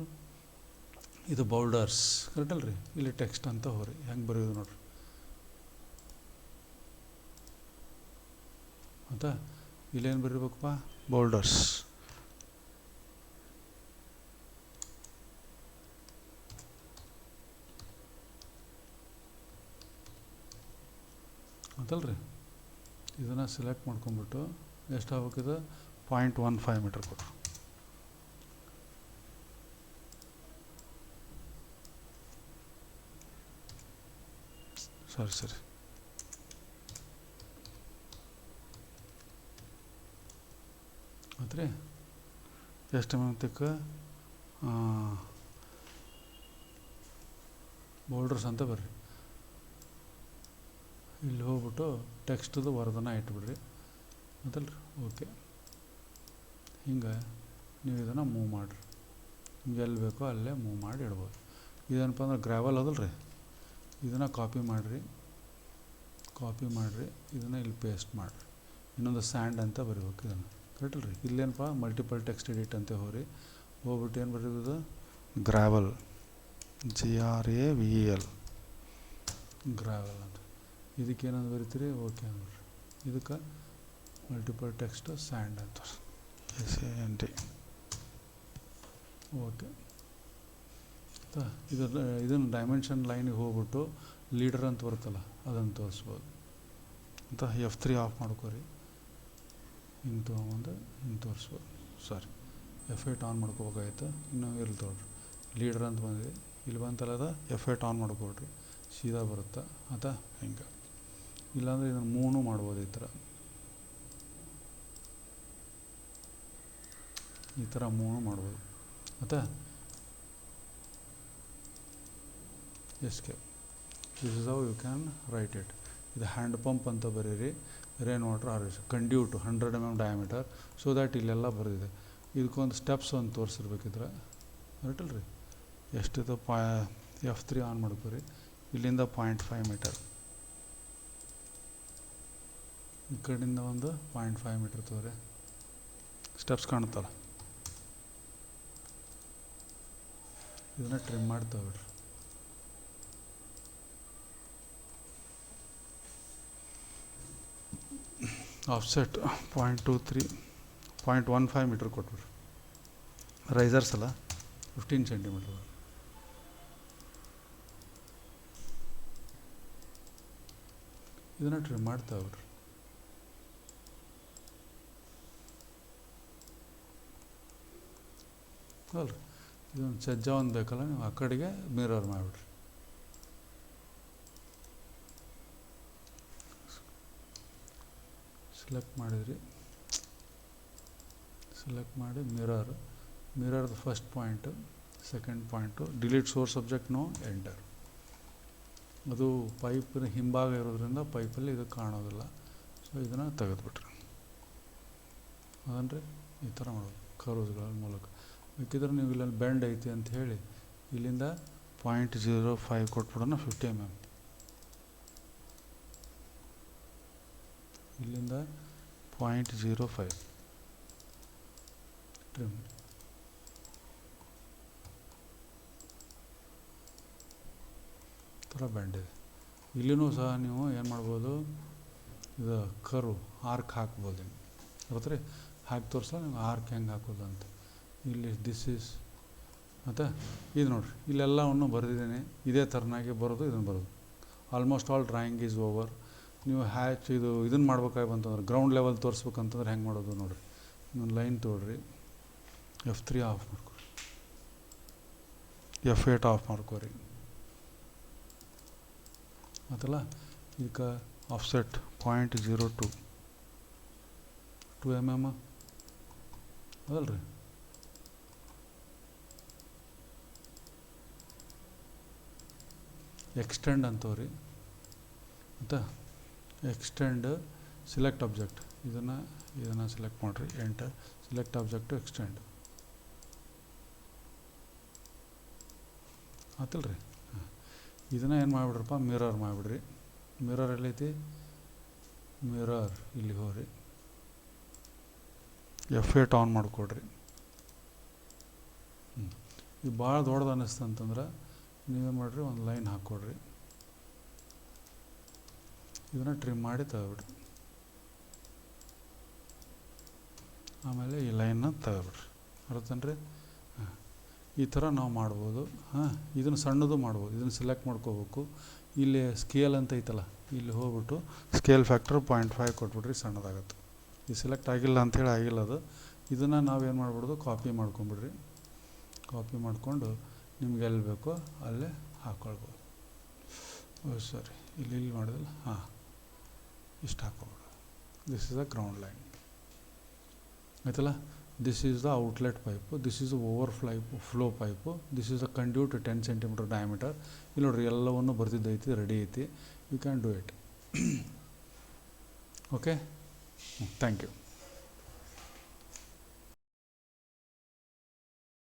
ಇದು ಬೌಲ್ಡರ್ಸ್, ಕರೆಕ್ಟಲ್ರಿ. ಇಲ್ಲಿ ಟೆಕ್ಸ್ಟ್ ಅಂತ ಹೋರಿ, ಹೆಂಗೆ ಬರೆಯೋದು ನೋಡ್ರಿ ಆಯಿತಾ. ಇಲ್ಲೇನು ಬರೀಬೇಕಪ್ಪ, ಬೌಲ್ಡರ್ಸ್. ಅಂತಲ್ರಿ. ಇದನ್ನು ಸೆಲೆಕ್ಟ್ ಮಾಡ್ಕೊಂಬಿಟ್ಟು ಎಷ್ಟು ಆಗ್ಬೇಕಿದೆ 0.15 ಮೀಟರ್ ಕೊಟ್ಟರು. ಸರಿ ಆತ್ರಿ. ಎಷ್ಟು ಮಂತಕ್ಕೆ ಬೋಲ್ಡರ್ಸ್ ಅಂತ ಬರ್ರಿ. ಇಲ್ಲಿ ಹೋಗ್ಬಿಟ್ಟು ಟೆಕ್ಸ್ಟ್ದು ವರ್ಧನ ಇಟ್ಬಿಡ್ರಿ ಅದಲ್ರಿ. ಓಕೆ, ಹಿಂಗೆ ನೀವು ಇದನ್ನು ಮೂವ್ ಮಾಡಿರಿ, ನಿಮ್ಗೆ ಎಲ್ಲಿ ಬೇಕೋ ಅಲ್ಲೇ ಮೂವ್ ಮಾಡಿ ಇಡ್ಬೋದು. ಇದೇನಪ್ಪ ಅಂದ್ರೆ ಗ್ರಾವೆಲ್ ಅದಲ್ರಿ, ಇದನ್ನು ಕಾಪಿ ಮಾಡಿರಿ, ಇದನ್ನು ಇಲ್ಲಿ ಪೇಸ್ಟ್ ಮಾಡಿರಿ. ಇನ್ನೊಂದು ಸ್ಯಾಂಡ್ ಅಂತ ಬರೀಬೇಕು ಇದನ್ನು, ಕರೆಕ್ಟಲ್ರಿ. ಇಲ್ಲೇನಪ್ಪ ಮಲ್ಟಿಪಲ್ ಟೆಕ್ಸ್ಟ್ ಎಡಿಟ್ ಅಂತ ಹೋಗ್ಬಿಟ್ಟು ಏನು ಬರೀಬೋದು, ಗ್ರಾವೆಲ್, GRAVEL, ಗ್ರಾವೆಲ್ ಅಂತ. ಇದಕ್ಕೇನಂದು ಬರೀತೀರಿ, ಓಕೆ ಅಂದ್ಬಿಡ್ರಿ. ಇದಕ್ಕೆ ಮಲ್ಟಿಪಲ್ ಟೆಕ್ಸ್ಟ್ ಸ್ಯಾಂಡ್ ಅಂತ SAND. ಓಕೆ, ಇದನ್ನು ಡೈಮೆನ್ಷನ್ ಲೈನಿಗೆ ಹೋಗ್ಬಿಟ್ಟು ಲೀಡರ್ ಅಂತ ಬರುತ್ತಲ್ಲ ಅದನ್ನು ತೋರಿಸ್ಬೋದು ಅಂತ. F3 ಆಫ್ ಮಾಡ್ಕೊರಿ, ಹಿಂಗೆ ತೊಗೊಂಬಂದು ಹಿಂಗೆ ತೋರಿಸ್ಬೋದು. ಸಾರಿ, F8 ಆನ್ ಮಾಡ್ಕೋಬೇಕಾಯ್ತು. ಇನ್ನೂ ಇಲ್ಲಿ ತೊಗೊಳ್ರಿ, ಲೀಡರ್ ಅಂತ ಬಂದಿದೆ, ಇಲ್ಲಿ ಬಂತಲ್ಲ ಅದು F8 ಆನ್ ಮಾಡ್ಕೊಳ್ರಿ, ಸೀದಾ ಬರುತ್ತೆ ಆಯ್ತಾ. ಹಿಂಗೆ ಇಲ್ಲಾಂದರೆ ಇದನ್ನು ಮೂನು ಮಾಡ್ಬೋದು, ಈ ಥರ ಮೂನು ಮಾಡ್ಬೋದು ಆಯ್ತಾ. Escape. This is how you can write it. ಇದು ಹ್ಯಾಂಡ್ ಪಂಪ್ ಅಂತ ಬರೀರಿ, rain water harvester, conduit 100 mm diameter, so that ಇಲ್ಲೆಲ್ಲ ಬರೆದಿದೆ. ಇದಕ್ಕೊಂದು ಸ್ಟೆಪ್ಸ್ ಒಂದು ತೋರಿಸಿರ್ಬೇಕಿದ್ರೆ ಕರೆಕ್ಟಲ್ರಿ. ಎಷ್ಟಿದೆ F3 ಆನ್ ಮಾಡ್ಕೊರಿ, ಇಲ್ಲಿಂದ 0.5 ಮೀಟರ್, ಈ ಕಡೆಯಿಂದ ಒಂದು 0.5 ಮೀಟರ್ ತೋರಿ. ಸ್ಟೆಪ್ಸ್ ಕಾಣುತ್ತಲ್ಲ, ಇದನ್ನು ಟ್ರಿಮ್ ಮಾಡಿ ತಗೊಳ್ರಿ. Offset 0.23, 0.15 metre ಕೊಟ್ಬಿಡ್ರಿ. ರೈಸರ್ಸ್ ಅಲ್ಲ 15 ಸೆಂಟಿಮೀಟರ್. ಇದನ್ನು ಟ್ರಿಮ್ ಮಾಡಿ ತಗೊಳ್ರಿ. ಅಲ್ರಿ, ಇದೊಂದು ಸಜ್ಜ ಒಂದು ಬೇಕಲ್ಲ, ನೀವು ಆ ಕಡೆಗೆ ಮಿರರ್ ಮಾಡಿಬಿಡ್ರಿ. ಸೆಲೆಕ್ಟ್ ಮಾಡಿದ್ರಿ, ಸೆಲೆಕ್ಟ್ ಮಾಡಿ ಮಿರರ್ದು first point, second point, delete source subject no, enter. ಅದು ಪೈಪಿನ ಹಿಂಭಾಗ ಇರೋದ್ರಿಂದ ಪೈಪಲ್ಲಿ ಇದು ಕಾಣೋದಿಲ್ಲ. ಸೊ ಇದನ್ನು ತೆಗೆದುಬಿಟ್ರಿ. ಅದನ್ರಿ ಈ ಥರ ಮಾಡೋದು ಕರ್ವ್ಸ್ಗಳ ಮೂಲಕ. ಬೇಕಿದ್ರೆ ನೀವು ಇಲ್ಲಲ್ಲಿ ಬೆಂಡ್ ಐತಿ ಅಂತ ಹೇಳಿ ಇಲ್ಲಿಂದ 0.05 ಕೊಟ್ಬಿಡೋಣ, 50 mm. ಇಲ್ಲಿಂದ 0.05 ಟ್ರಿಮ್. ಥರ ಬೆಂಡ್ ಇದೆ. ಇಲ್ಲಿನೂ ಸಹ ನೀವು ಏನು ಮಾಡ್ಬೋದು, ಇದು ಕರ್ವ್ ಆರ್ಕ್ ಹಾಕ್ಬೋದು. ಹಿಂಗೆ ಗೊತ್ತ್ರಿ, ಹಾಕಿ ತೋರಿಸಲ್ಲ ನೀವು ಆರ್ಕ್ ಹೆಂಗೆ ಹಾಕೋದು ಅಂತ. ಇಲ್ಲಿ ದಿಸ್ ಈಸ್ ಮತ್ತು ಇದು ನೋಡಿರಿ, ಇಲ್ಲೆಲ್ಲವನ್ನು ಬರೆದಿದ್ದೀನಿ. ಇದೇ ಥರನಾಗಿ ಬರೋದು, ಇದನ್ನು ಬರೋದು. Almost all drawing is over. ನೀವು ಹ್ಯಾಚ್ ಇದನ್ನು ಮಾಡ್ಬೇಕಾಗಿ ಬಂತಂದ್ರೆ ಗ್ರೌಂಡ್ ಲೆವೆಲ್ ತೋರಿಸ್ಬೇಕಂತಂದ್ರೆ ಹೆಂಗೆ ಮಾಡೋದು ನೋಡಿರಿ. ಇನ್ನೊಂದು ಲೈನ್ ತೊಗೊಳ್ರಿ, F3 ಆಫ್ ಮಾಡ್ಕೊರಿ, F8 ಆಫ್ ಮಾಡ್ಕೊರಿ. ಆತಲ್ಲ, ಇದಕ್ಕೆ ಆಫ್ಸೆಟ್ 0.02 2 mm ಅದಲ್ರಿ. ಎಕ್ಸ್ಟೆಂಡ್ ಅಂತವ್ರಿ. ಮತ್ತು ಎಕ್ಸ್ಟೆಂಡ್ ಸೆಲೆಕ್ಟ್ ಆಬ್ಜೆಕ್ಟ್, ಇದನ್ನು ಸೆಲೆಕ್ಟ್ ಮಾಡಿರಿ, ಎಂಟರ್. ಸೆಲೆಕ್ಟ್ ಆಬ್ಜೆಕ್ಟು ಎಕ್ಸ್ಟೆಂಡ್ ಆತಲ್ರಿ. ಇದನ್ನು ಏನು ಮಾಡಿಬಿಡ್ರಪ್ಪ, ಮಿರರ್ ಮಾಡಿಬಿಡ್ರಿ. ಮಿರರ್ ಎಲ್ಲೈತಿ, ಮಿರರ್ ಇಲ್ಲಿ ಹೋಗ್ರಿ, F8 ಆನ್ ಮಾಡಿಕೊಡ್ರಿ. ಇದು ಭಾಳ ದೊಡ್ಡದು ಅನ್ನಿಸ್ತು ಅಂತಂದ್ರೆ ನೀವೇನು ಮಾಡಿರಿ, ಒಂದು ಲೈನ್ ಹಾಕ್ಕೊಡ್ರಿ. ಇದನ್ನು ಟ್ರಿಮ್ ಮಾಡಿ ತೆಗೆದ್ಬಿಡ್ರಿ. ಆಮೇಲೆ ಈ ಲೈನ್ನ ತೆಗೆದ್ಬಿಡ್ರಿ. ಅರ್ಥನ್ರಿ? ಹಾಂ, ಈ ಥರ ನಾವು ಮಾಡ್ಬೋದು. ಹಾಂ, ಇದನ್ನು ಸಣ್ಣದು ಮಾಡ್ಬೋದು. ಇದನ್ನು ಸೆಲೆಕ್ಟ್ ಮಾಡ್ಕೋಬೇಕು. ಇಲ್ಲಿ ಸ್ಕೇಲ್ ಅಂತ ಐತಲ್ಲ, ಇಲ್ಲಿ ಹೋಗ್ಬಿಟ್ಟು ಸ್ಕೇಲ್ ಫ್ಯಾಕ್ಟರ್ 0.5 ಕೊಟ್ಬಿಟ್ರಿ, ಸಣ್ಣದಾಗತ್ತೆ. ಇದು ಸೆಲೆಕ್ಟ್ ಆಗಿಲ್ಲ ಅಂಥೇಳಿ ಆಗಿಲ್ಲ ಅದು. ಇದನ್ನು ನಾವೇನು ಮಾಡ್ಬಿಡೋದು, ಕಾಪಿ ಮಾಡ್ಕೊಂಬಿಡ್ರಿ. ಕಾಪಿ ಮಾಡಿಕೊಂಡು ನಿಮ್ಗೆ ಎಲ್ಲಿ ಬೇಕೋ ಅಲ್ಲೇ ಹಾಕ್ಕೊಳ್ಬೋದು. ಸರಿ, ಇಲ್ಲಿ ಮಾಡಿದಲ್ಲ, ಹಾಂ, ಇಷ್ಟು ಹಾಕ್ಕೊಬಿಡೋದು. This is a ground line ಆಯ್ತಲ್ಲ. This is the outlet pipe, this is flow pipe, this is a conduit 10 cm diameter. ಇಲ್ಲಿ ನೋಡಿರಿ, ಎಲ್ಲವನ್ನು ಬರ್ತಿದ್ದೈತಿ, ರೆಡಿ ಐತಿ. You can do it. Okay, thank you.